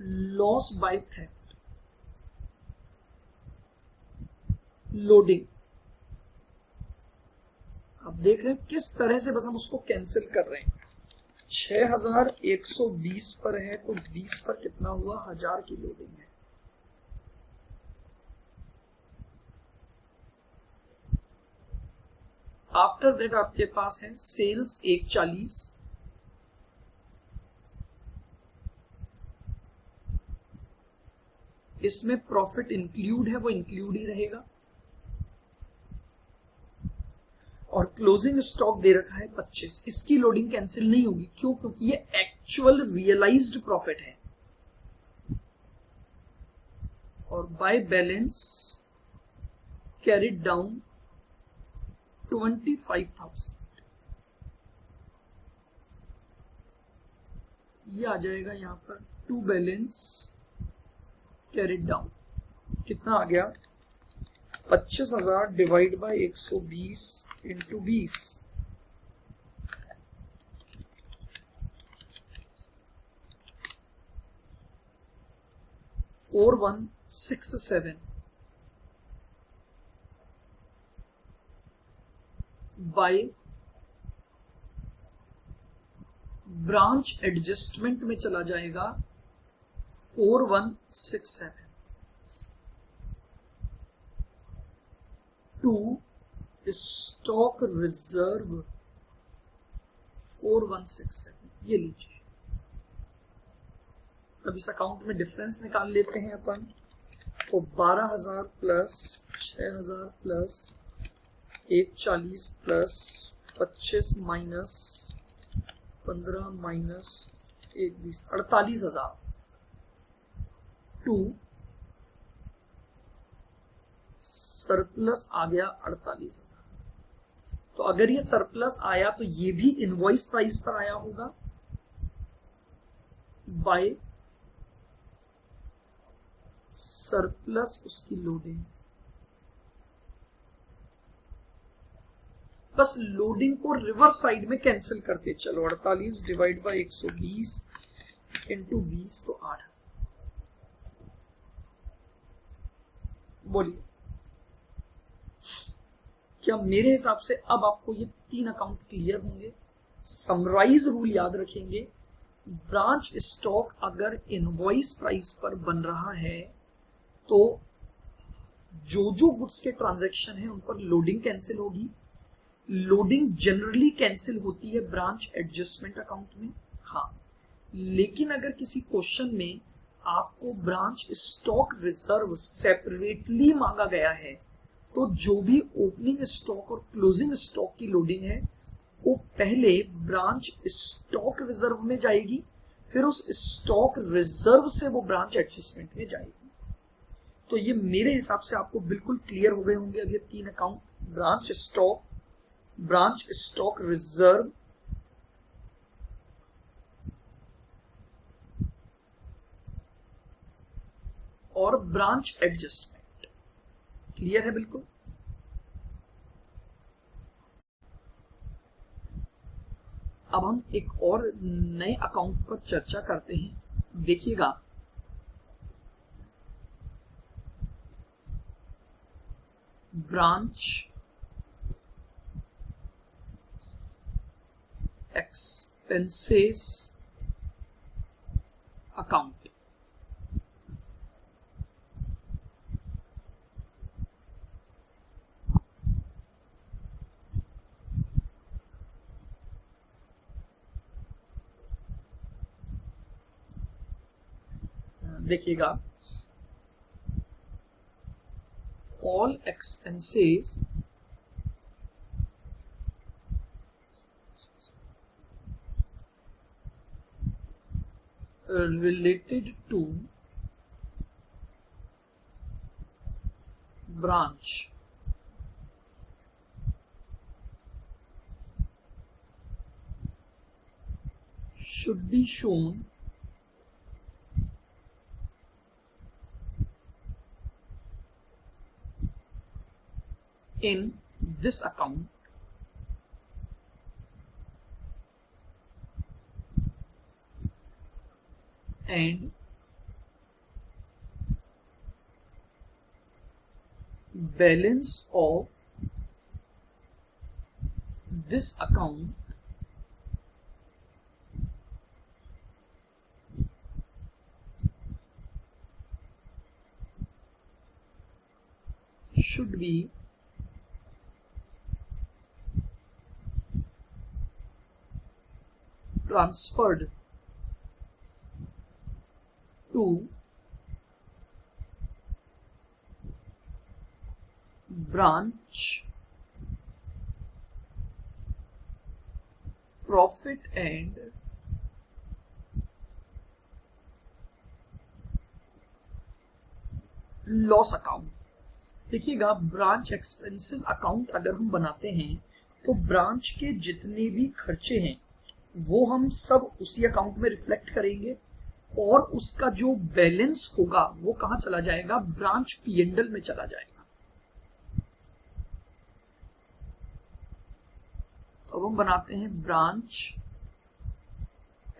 loss by theft loading. अब देख रहे हैं किस तरह से बस हम उसको कैंसिल कर रहे हैं। 6,120 पर है तो 20 पर कितना हुआ? 1,000 की लोडिंग है। आफ्टर दैट आपके पास है सेल्स 140, इसमें प्रॉफिट इंक्लूड है, वो इंक्लूड ही रहेगा। और क्लोजिंग स्टॉक दे रखा है 25, इसकी लोडिंग कैंसिल नहीं होगी। क्यों? क्योंकि ये एक्चुअल रियलाइज्ड प्रॉफिट है। और बाय बैलेंस कैरिड डाउन 25,000, ये आ जाएगा यहां पर टू बैलेंस कैरिड डाउन। कितना आ गया? 25,000 divide by 120 into 20, 4167 by branch adjustment में चला जाएगा 4167। टू स्टॉक रिजर्व 4167, ये लीजिए। अब इस अकाउंट में डिफरेंस निकाल लेते हैं अपन। तो 12,000 plus 6,000 plus 140 plus 25 minus 15 minus 120, 48,000 to surplus आ गया 48,000। तो अगर ये सरप्लस आया तो ये भी इनवॉइस प्राइस पर आया होगा बाय सरप्लस उसकी लोडिंग। बस लोडिंग को रिवर्स साइड में कैंसिल करते चलो। 48 डिवाइड बाय 120 इंटू 20 तो 8,000। बोलिए क्या मेरे हिसाब से अब आपको ये 3 अकाउंट क्लियर होंगे? समराइज रूल याद रखेंगे। ब्रांच स्टॉक अगर इनवॉइस प्राइस पर बन रहा है तो जो गुड्स के ट्रांजैक्शन है उन पर लोडिंग कैंसिल होगी। लोडिंग जनरली कैंसिल होती है ब्रांच एडजस्टमेंट अकाउंट में। हाँ, लेकिन अगर किसी क्वेश्चन में आपको ब्रांच स्टॉक रिजर्व सेपरेटली मांगा गया है तो जो भी ओपनिंग स्टॉक और क्लोजिंग स्टॉक की लोडिंग है वो पहले ब्रांच स्टॉक रिजर्व में जाएगी, फिर उस स्टॉक रिजर्व से वो ब्रांच एडजस्टमेंट में जाएगी। तो ये मेरे हिसाब से आपको बिल्कुल क्लियर हो गए होंगे अब ये 3 अकाउंट, ब्रांच स्टॉक रिजर्व और ब्रांच एडजस्टमेंट। क्लियर है बिल्कुल? अब हम एक और नए अकाउंट पर चर्चा करते हैं। देखिएगा, ब्रांच एक्सपेंसेस अकाउंट। देखिएगा, all expenses related to branch should be shown in this account and balance of this account should be transferred to branch profit and loss account. देखिएगा, ब्रांच एक्सपेंसेस अकाउंट अगर हम बनाते हैं तो branch के जितने भी खर्चे हैं वो हम सब उसी अकाउंट में रिफ्लेक्ट करेंगे और उसका जो बैलेंस होगा वो कहां चला जाएगा? ब्रांच पी&एल में चला जाएगा। तो अब हम बनाते हैं ब्रांच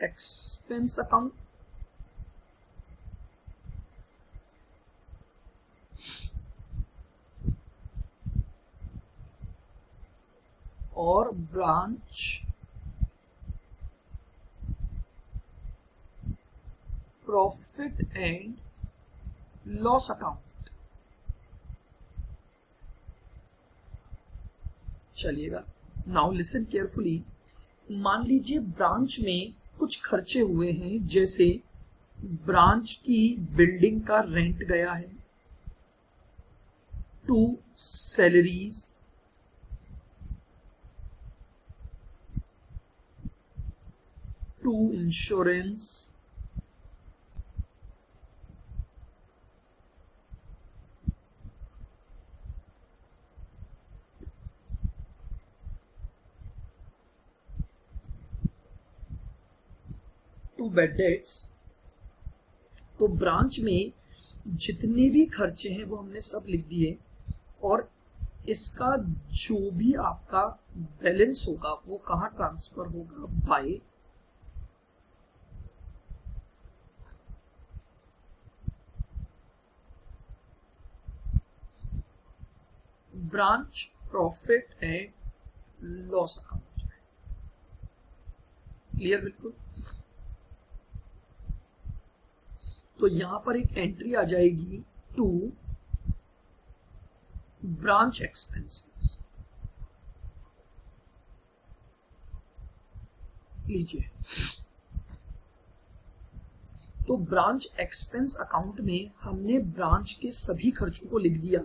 एक्सपेंस अकाउंट। और branch profit and loss account. चलिएगा, नाउ लिसन केयरफुली। मान लीजिए ब्रांच में कुछ खर्चे हुए हैं, जैसे ब्रांच की बिल्डिंग का रेंट गया है, 2 सैलरीज, 2 इंश्योरेंस, 2 बेड डेट्स। तो ब्रांच में जितने भी खर्चे हैं वो हमने सब लिख दिए, और इसका जो भी आपका बैलेंस होगा वो कहाँ ट्रांसफर होगा, by branch profit and loss account. Clear? बिल्कुल। तो यहां पर एक एंट्री आ जाएगी टू ब्रांच एक्सपेंसेस। लीजिए, तो ब्रांच एक्सपेंस अकाउंट में हमने ब्रांच के सभी खर्चों को लिख दिया,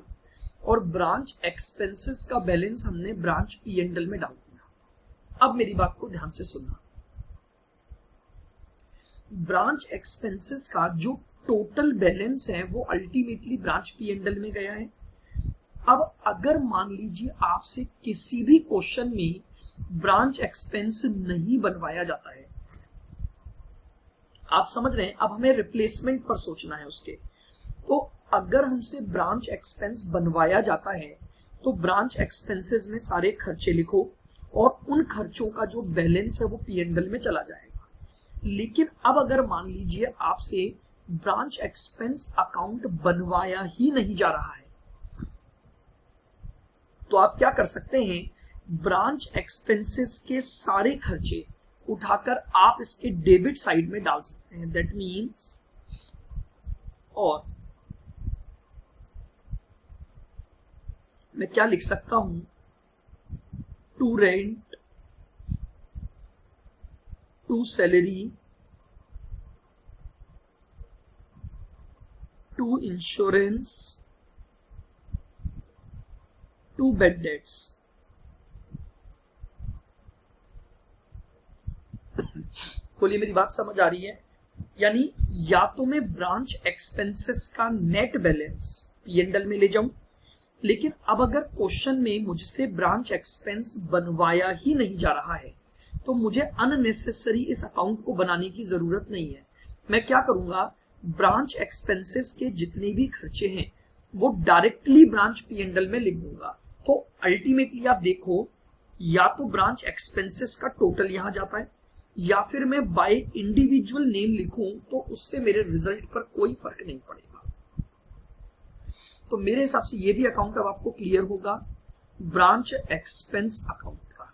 और ब्रांच एक्सपेंसेस का बैलेंस हमने ब्रांच पी एंड एल में डाल दिया। अब मेरी बात को ध्यान से सुनना। ब्रांच एक्सपेंसेस का जो टोटल बैलेंस है वो ultimately branch P and L में गया है। अब अगर मान लीजिए आपसे किसी भी क्वेश्चन में ब्रांच एक्सपेंस नहीं बनवाया जाता है, आप समझ रहे हैं, अब हमें रिप्लेसमेंट पर सोचना है उसके। तो अगर हमसे ब्रांच एक्सपेंस बनवाया जाता है तो ब्रांच एक्सपेंसेस में सारे खर्चे लिखो, और उन खर्चों का जो बैलेंस है वो पी एंड एल में चला जाएगा। लेकिन अब अगर मान लीजिए आपसे ब्रांच एक्सपेंस अकाउंट बनवाया ही नहीं जा रहा है, तो आप क्या कर सकते हैं, ब्रांच एक्सपेंसेस के सारे खर्चे उठाकर आप इसके डेबिट साइड में डाल सकते हैं। दैट मीन्स, और मैं क्या लिख सकता हूं, to rent, to salary, to insurance, to bad debts. बोलिए, मेरी बात समझ आ रही है? यानी या तो मैं ब्रांच एक्सपेंसेस का net balance P and L में ले जाऊं, लेकिन अब अगर क्वेश्चन में मुझसे ब्रांच एक्सपेंस बनवाया ही नहीं जा रहा है तो मुझे अननेसेसरी इस अकाउंट को बनाने की जरूरत नहीं है। मैं क्या करूंगा, ब्रांच एक्सपेंसेस के जितने भी खर्चे हैं वो directly branch P and L में लिख दूंगा। तो अल्टीमेटली आप देखो, या तो ब्रांच एक्सपेंसेस का टोटल यहां जाता है, या फिर मैं बाय इंडिविजुअल नेम लिखूं तो उससे मेरे रिजल्ट पर कोई फर्क नहीं पड़ेगा। तो मेरे हिसाब से ये भी अकाउंट अब आपको क्लियर होगा, ब्रांच एक्सपेंस अकाउंट का।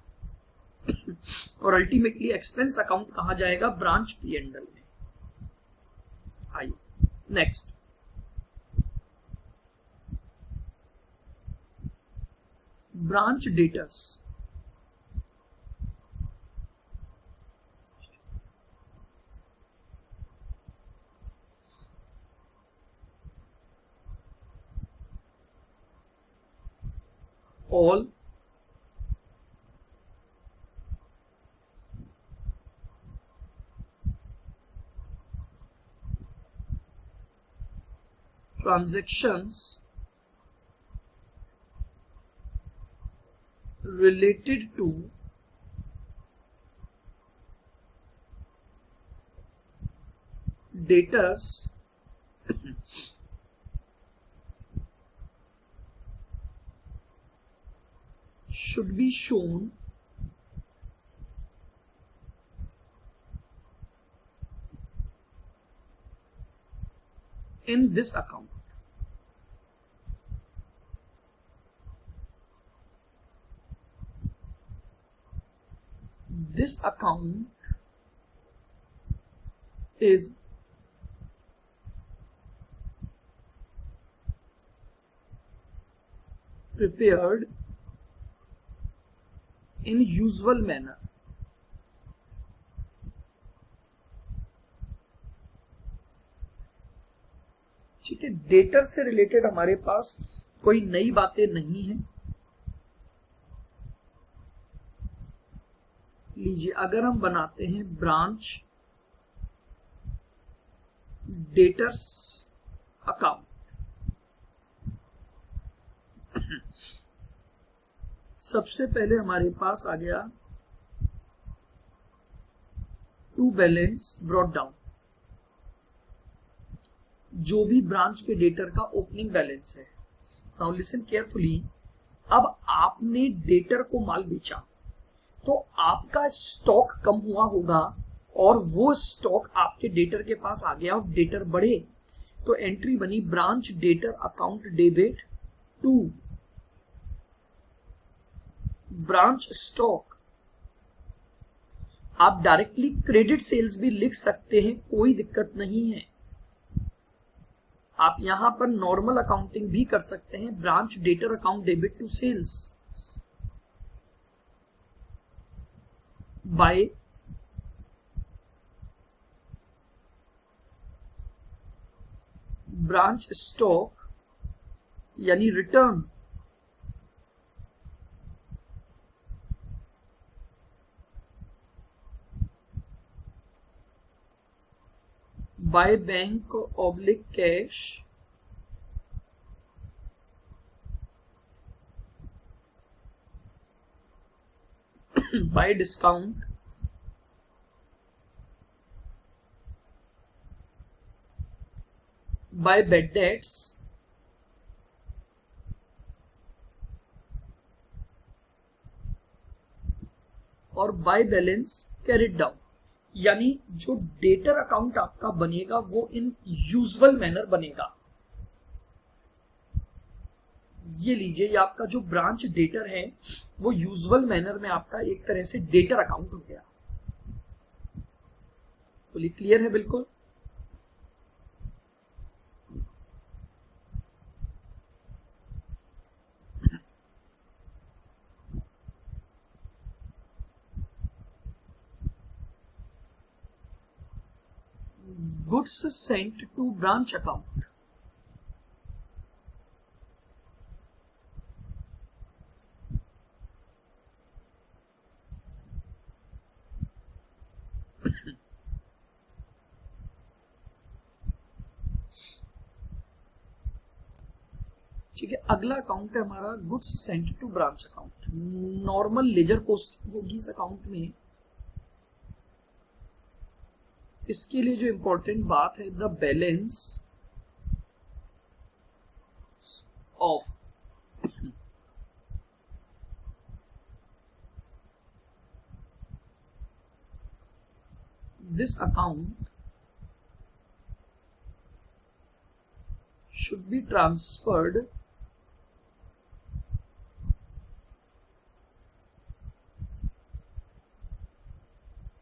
और अल्टीमेटली एक्सपेंस अकाउंट कहां जाएगा, ब्रांच पी एंड एल में। आइए next, branch debtors. all transactions related to debtors should be shown in this account. This account is prepared in usual manner. ठीक है, debtor से related हमारे पास कोई नई बातें नहीं है। लीजिए, अगर हम बनाते हैं ब्रांच डेटर्स अकाउंट, सबसे पहले हमारे पास आ गया टू बैलेंस ब्रॉट डाउन, जो भी ब्रांच के डेटर का ओपनिंग बैलेंस है। नाउ लिसन केयरफुली, अब आपने डेटर को माल बेचा तो आपका स्टॉक कम हुआ होगा और वो स्टॉक आपके डेटर के पास आ गया और डेटर बढ़े, तो एंट्री बनी branch debtor account debit to branch stock. आप डायरेक्टली क्रेडिट सेल्स भी लिख सकते हैं, कोई दिक्कत नहीं है। आप यहां पर नॉर्मल अकाउंटिंग भी कर सकते हैं, branch debtor account debit to sales by branch stock यानी return by bank oblique cash by discount by bad debts और बाय बैलेंस कैरिड डाउन। यानी जो डेटर अकाउंट आपका बनेगा वो इन यूजुअल मैनर बनेगा। ये लीजिए, ये आपका जो ब्रांच डेटर है वो यूजुअल मैनर में आपका एक तरह से डेटर अकाउंट हो गया। बोलिए, क्लियर है बिल्कुल? goods sent to branch account, ठीक है। अगला अकाउंट है हमारा goods sent to branch account. Normal ledger posting होगी इस अकाउंट में। इसके लिए जो इंपॉर्टेंट बात है, the balance of this account should be transferred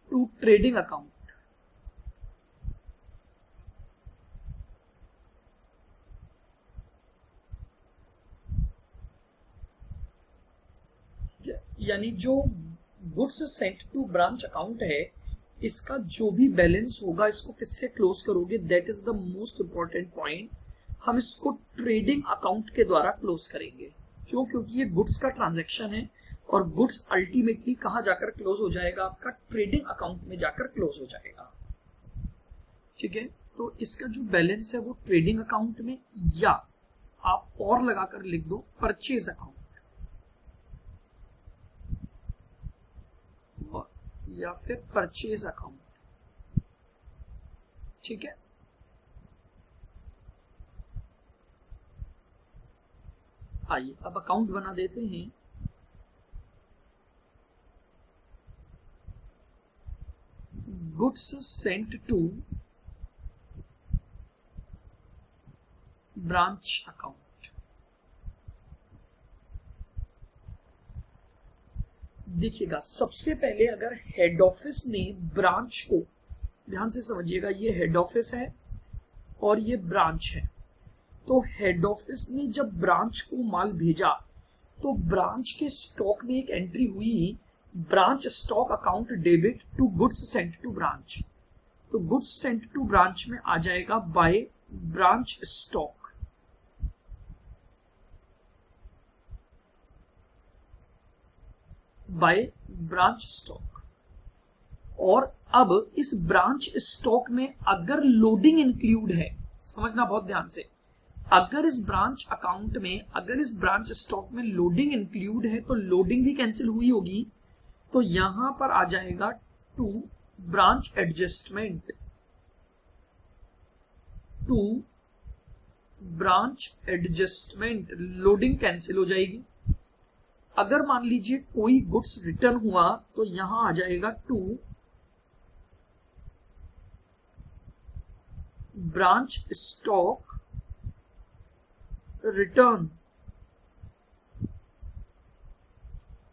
to trading account। यानी जो goods sent to branch account है, इसका जो भी बैलेंस होगा इसको किससे क्लोज करोगे? That is the most important point. हम इसको ट्रेडिंग अकाउंट के द्वारा क्लोज करेंगे। क्यों? क्योंकि ये गुड्स का ट्रांजैक्शन है और गुड्स अल्टीमेटली कहां जाकर क्लोज हो जाएगा? आपका ट्रेडिंग अकाउंट में जाकर क्लोज हो जाएगा। ठीक है, तो इसका जो बैलेंस है वो ट्रेडिंग अकाउंट में, या आप और लगाकर लिख दो परचेज अकाउंट, या फिर परचेज अकाउंट। ठीक है, आइए अब अकाउंट बना देते हैं। Goods sent to branch account. देखिएगा, सबसे पहले अगर हेड ऑफिस ने ब्रांच को, ध्यान से समझिएगा, ये हेड ऑफिस है और ये ब्रांच है। तो हेड ऑफिस ने जब ब्रांच को माल भेजा तो ब्रांच के स्टॉक में एक एंट्री हुई branch stock account debit to goods sent to branch, तो गुड्स सेंट टू ब्रांच में आ जाएगा by branch stock, by branch stock. और अब इस ब्रांच स्टॉक में अगर लोडिंग इंक्लूड है, समझना बहुत ध्यान से, अगर इस ब्रांच अकाउंट में, अगर इस ब्रांच स्टॉक में लोडिंग इंक्लूड है तो लोडिंग भी कैंसिल हुई होगी, तो यहां पर आ जाएगा to branch adjustment, to branch adjustment, loading cancel हो जाएगी। अगर मान लीजिए कोई गुड्स रिटर्न हुआ तो यहां आ जाएगा टू ब्रांच स्टॉक रिटर्न।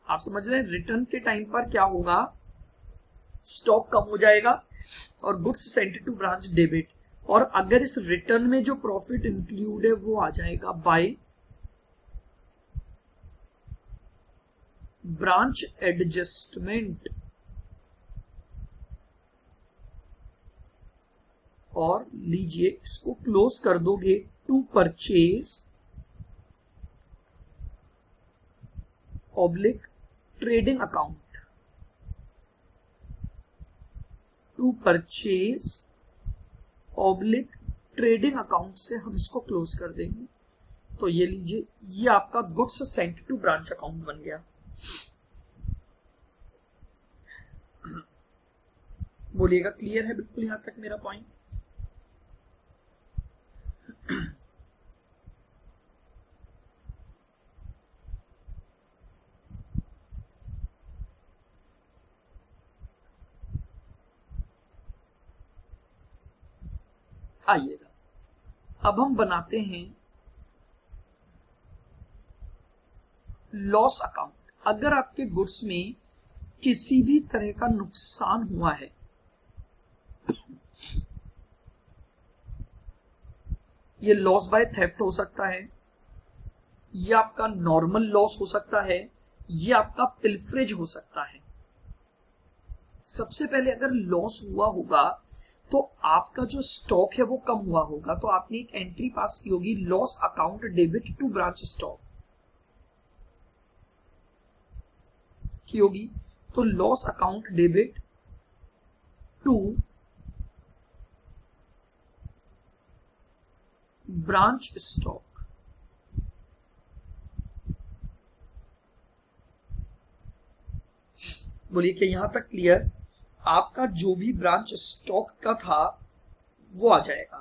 आप समझ रहे हैं, रिटर्न के टाइम पर क्या होगा, स्टॉक कम हो जाएगा और goods sent to branch debit. और अगर इस रिटर्न में जो प्रॉफिट इंक्लूड है वो आ जाएगा बाय ब्रांच एडजस्टमेंट। और लीजिए इसको क्लोज कर दोगे, to purchase oblique trading account, to purchase oblique trading account से हम इसको क्लोज कर देंगे। तो ये लीजिए, ये आपका goods sent to branch account बन गया। बोलिएगा क्लियर है बिल्कुल यहां तक मेरा पॉइंट? आइएगा अब हम बनाते हैं लॉस अकाउंट। अगर आपके गुड्स में किसी भी तरह का नुकसान हुआ है, ये लॉस बाय थेफ्ट हो सकता है, ये आपका नॉर्मल लॉस हो सकता है, ये आपका पिल्फरेज हो सकता है। सबसे पहले अगर लॉस हुआ होगा तो आपका जो स्टॉक है वो कम हुआ होगा, तो आपने एक एंट्री पास की होगी, loss account debit to branch stock की होगी। तो loss account debit to branch stock. बोलिए कि यहां तक क्लियर? आपका जो भी ब्रांच स्टॉक का था वो आ जाएगा।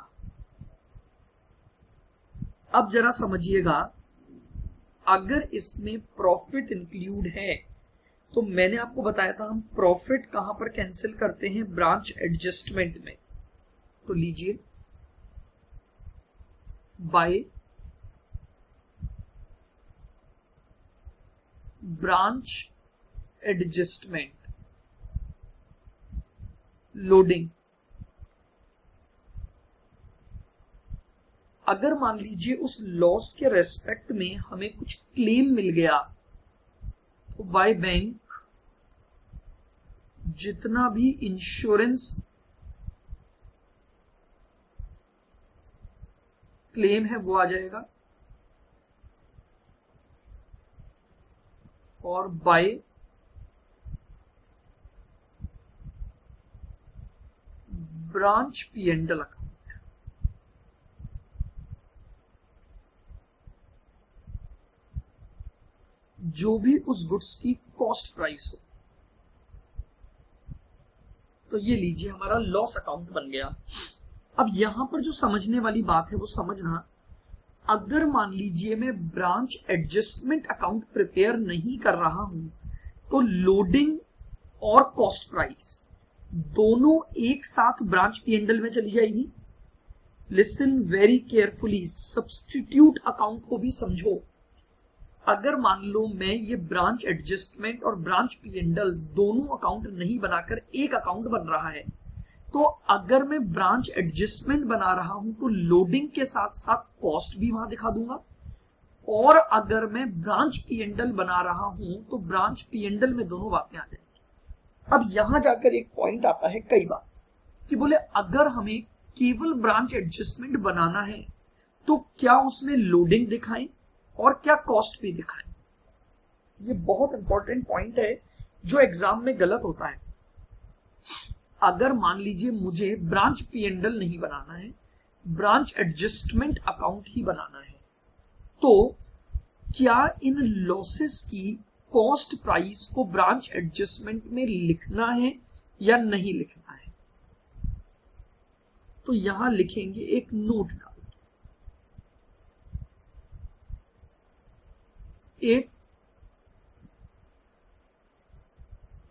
अब जरा समझिएगा, अगर इसमें प्रॉफिट इंक्लूड है तो मैंने आपको बताया था हम प्रॉफिट कहां पर कैंसिल करते हैं, ब्रांच एडजस्टमेंट में। तो लीजिए बाय ब्रांच एडजस्टमेंट लोडिंग। अगर मान लीजिए उस लॉस के रेस्पेक्ट में हमें कुछ क्लेम मिल गया तो बाय बैंक जितना भी इंश्योरेंस क्लेम है वो आ जाएगा, और बाय ब्रांच P&L अकाउंट। जो भी उस गुड्स की कॉस्ट प्राइस हो। तो ये लीजिए हमारा लॉस अकाउंट बन गया। अब यहां पर जो समझने वाली बात है वो समझना, अगर मान लीजिए मैं ब्रांच एडजस्टमेंट अकाउंट प्रिपेयर नहीं कर रहा हूं तो लोडिंग और कॉस्ट प्राइस दोनों एक साथ ब्रांच P&L में चली जाएगी। Listen very carefully, substitute account को भी समझो। अगर मान लो मैं ये ब्रांच एडजस्टमेंट और ब्रांच P&L दोनों अकाउंट नहीं बनाकर एक अकाउंट बन रहा है, तो अगर मैं ब्रांच एडजस्टमेंट बना रहा हूं तो लोडिंग के साथ साथ कॉस्ट भी वहां दिखा दूंगा और अगर मैं ब्रांच पीएनडल बना रहा हूं तो ब्रांच पीएनडल में दोनों बातें आ जाएंगी। अब यहां जाकर एक पॉइंट आता है कई बार कि बोले अगर हमें केवल ब्रांच एडजस्टमेंट बनाना है तो क्या उसमें लोडिंग दिखाएं और क्या कॉस्ट भी दिखाएं। ये बहुत इंपॉर्टेंट पॉइंट है जो एग्जाम में गलत होता है। अगर मान लीजिए मुझे ब्रांच पीएनडल नहीं बनाना है, ब्रांच एडजस्टमेंट अकाउंट ही बनाना है, तो क्या इन लॉसेस की कॉस्ट प्राइस को ब्रांच एडजस्टमेंट में लिखना है या नहीं लिखना है। तो यहां लिखेंगे एक नोट डाल के, if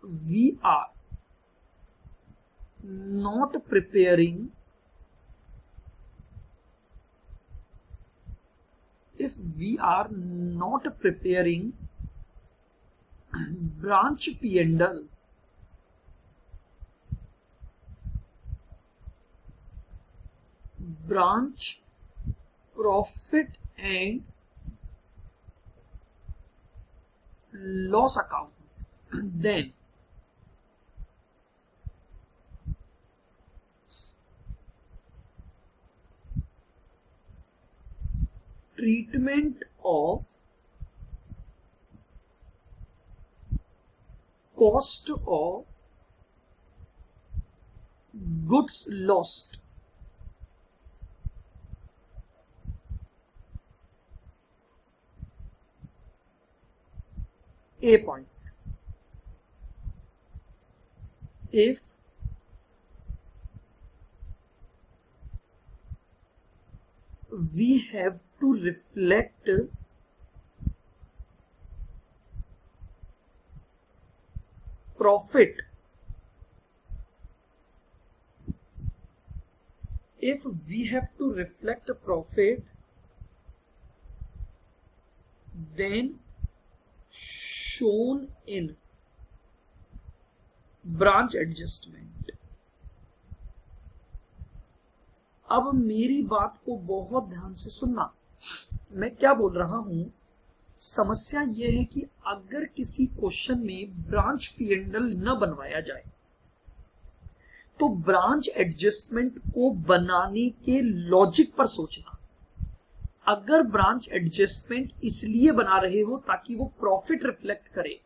we are not preparing, if we are not preparing branch P&L, branch profit and loss account, then treatment of cost of goods lost a point. If we have to reflect profit, if we have to reflect profit, then shown in branch adjustment. अब मेरी बात को बहुत ध्यान से सुनना, मैं क्या बोल रहा हूं। समस्या यह है कि अगर किसी क्वेश्चन में ब्रांच पीएनडल न बनवाया जाए तो ब्रांच एडजस्टमेंट को बनाने के लॉजिक पर सोचना। अगर ब्रांच एडजस्टमेंट इसलिए बना रहे हो ताकि वो प्रॉफिट रिफ्लेक्ट करे,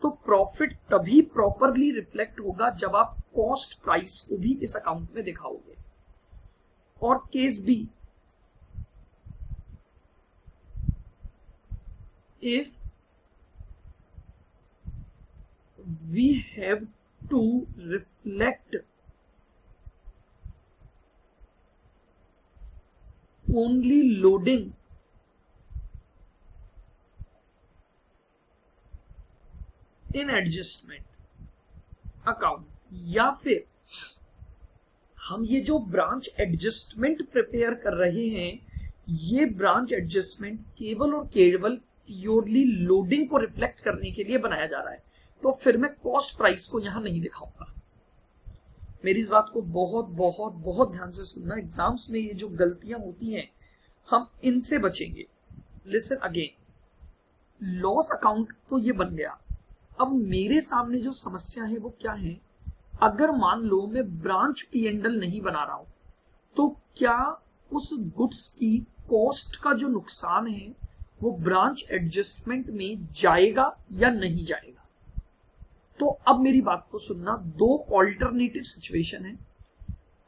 तो प्रॉफिट तभी प्रॉपरली रिफ्लेक्ट होगा जब आप कॉस्ट प्राइस को भी इस अकाउंट में दिखाओगे। और case B, if we have to reflect only loading in adjustment account, या फिर हम ये जो ब्रांच एडजस्टमेंट प्रिपेयर कर रहे हैं, ये ब्रांच एडजस्टमेंट केवल और केवल प्योरली लोडिंग को रिफ्लेक्ट करने के लिए बनाया जा रहा है, तो फिर मैं कॉस्ट प्राइस को यहां नहीं दिखाऊंगा। मेरी इस बात को बहुत बहुत बहुत ध्यान से सुनना। एग्जाम्स में ये जो गलतियां होती हैं हम इनसे बचेंगे। लिसन अगेन, लॉस अकाउंट तो ये बन गया। अब मेरे सामने जो समस्या है वो क्या है, अगर मान लो मैं ब्रांच पीएनडल नहीं बना रहा हूं तो क्या उस गुड्स की कॉस्ट का जो नुकसान है वो ब्रांच एडजस्टमेंट में जाएगा या नहीं जाएगा। तो अब मेरी बात को सुनना, दो ऑल्टरनेटिव सिचुएशन है।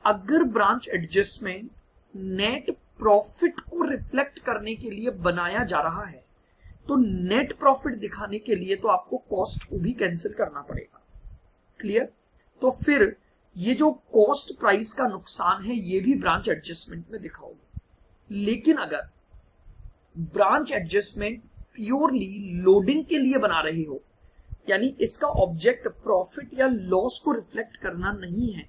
अगर ब्रांच एडजस्टमेंट नेट प्रॉफिट को रिफ्लेक्ट करने के लिए बनाया जा रहा है तो नेट प्रॉफिट दिखाने के लिए तो आपको कॉस्ट को भी कैंसिल करना पड़ेगा। क्लियर? तो फिर ये जो कॉस्ट प्राइस का नुकसान है ये भी ब्रांच एडजस्टमेंट में दिखाओगे। लेकिन अगर ब्रांच एडजस्टमेंट प्योरली लोडिंग के लिए बना रहे हो, यानी इसका ऑब्जेक्ट प्रॉफिट या लॉस को रिफ्लेक्ट करना नहीं है,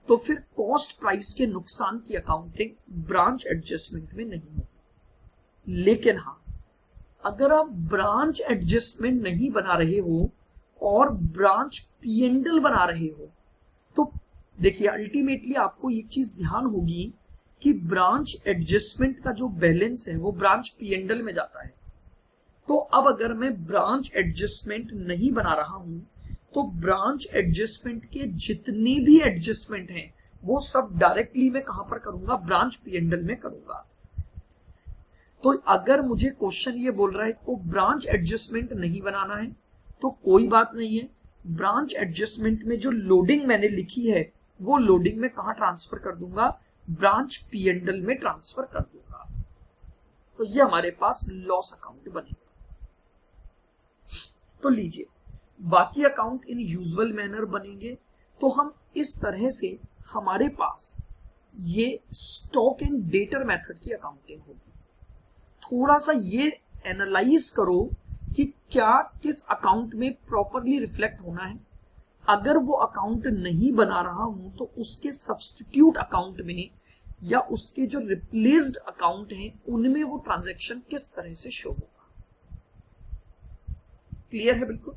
तो फिर कॉस्ट प्राइस के नुकसान की अकाउंटिंग ब्रांच एडजस्टमेंट में नहीं होगी। लेकिन हाँ, अगर आप ब्रांच एडजस्टमेंट नहीं बना रहे हो और ब्रांच पीएनडल बना रहे हो, तो देखिए अल्टीमेटली आपको एक चीज ध्यान होगी कि ब्रांच एडजस्टमेंट का जो बैलेंस है वो ब्रांच पीएनडल में जाता है तो अब अगर मैं ब्रांच एडजस्टमेंट नहीं बना रहा हूं तो ब्रांच एडजस्टमेंट के जितने भी एडजस्टमेंट हैं वो सब डायरेक्टली मैं कहां पर करूंगा, ब्रांच P&L में करूंगा। तो अगर मुझे क्वेश्चन ये बोल रहा है तो ब्रांच एडजस्टमेंट नहीं बनाना है तो कोई बात नहीं है, ब्रांच एडजस्टमेंट में जो लोडिंग मैंने लिखी है वो लोडिंग में कहां ट्रांसफर कर दूंगा, ब्रांच P&L में ट्रांसफर कर दूंगा। तो ये हमारे पास लॉस अकाउंट बनेगा। तो लीजिए बाकी अकाउंट इन यूजुअल मैनर बनेंगे। तो हम इस तरह से हमारे पास ये स्टॉक एंड डेटर मेथड की अकाउंटिंग होगी। थोड़ा सा ये एनालाइज करो कि क्या किस अकाउंट में प्रॉपरली रिफ्लेक्ट होना है। अगर वो अकाउंट नहीं बना रहा हूं तो उसके सब्स्टिट्यूट अकाउंट में या उसके जो रिप्लेस्ड अकाउंट हैं उनमें वो ट्रांजैक्शन किस तरह से शो होगा। क्लियर है बिल्कुल।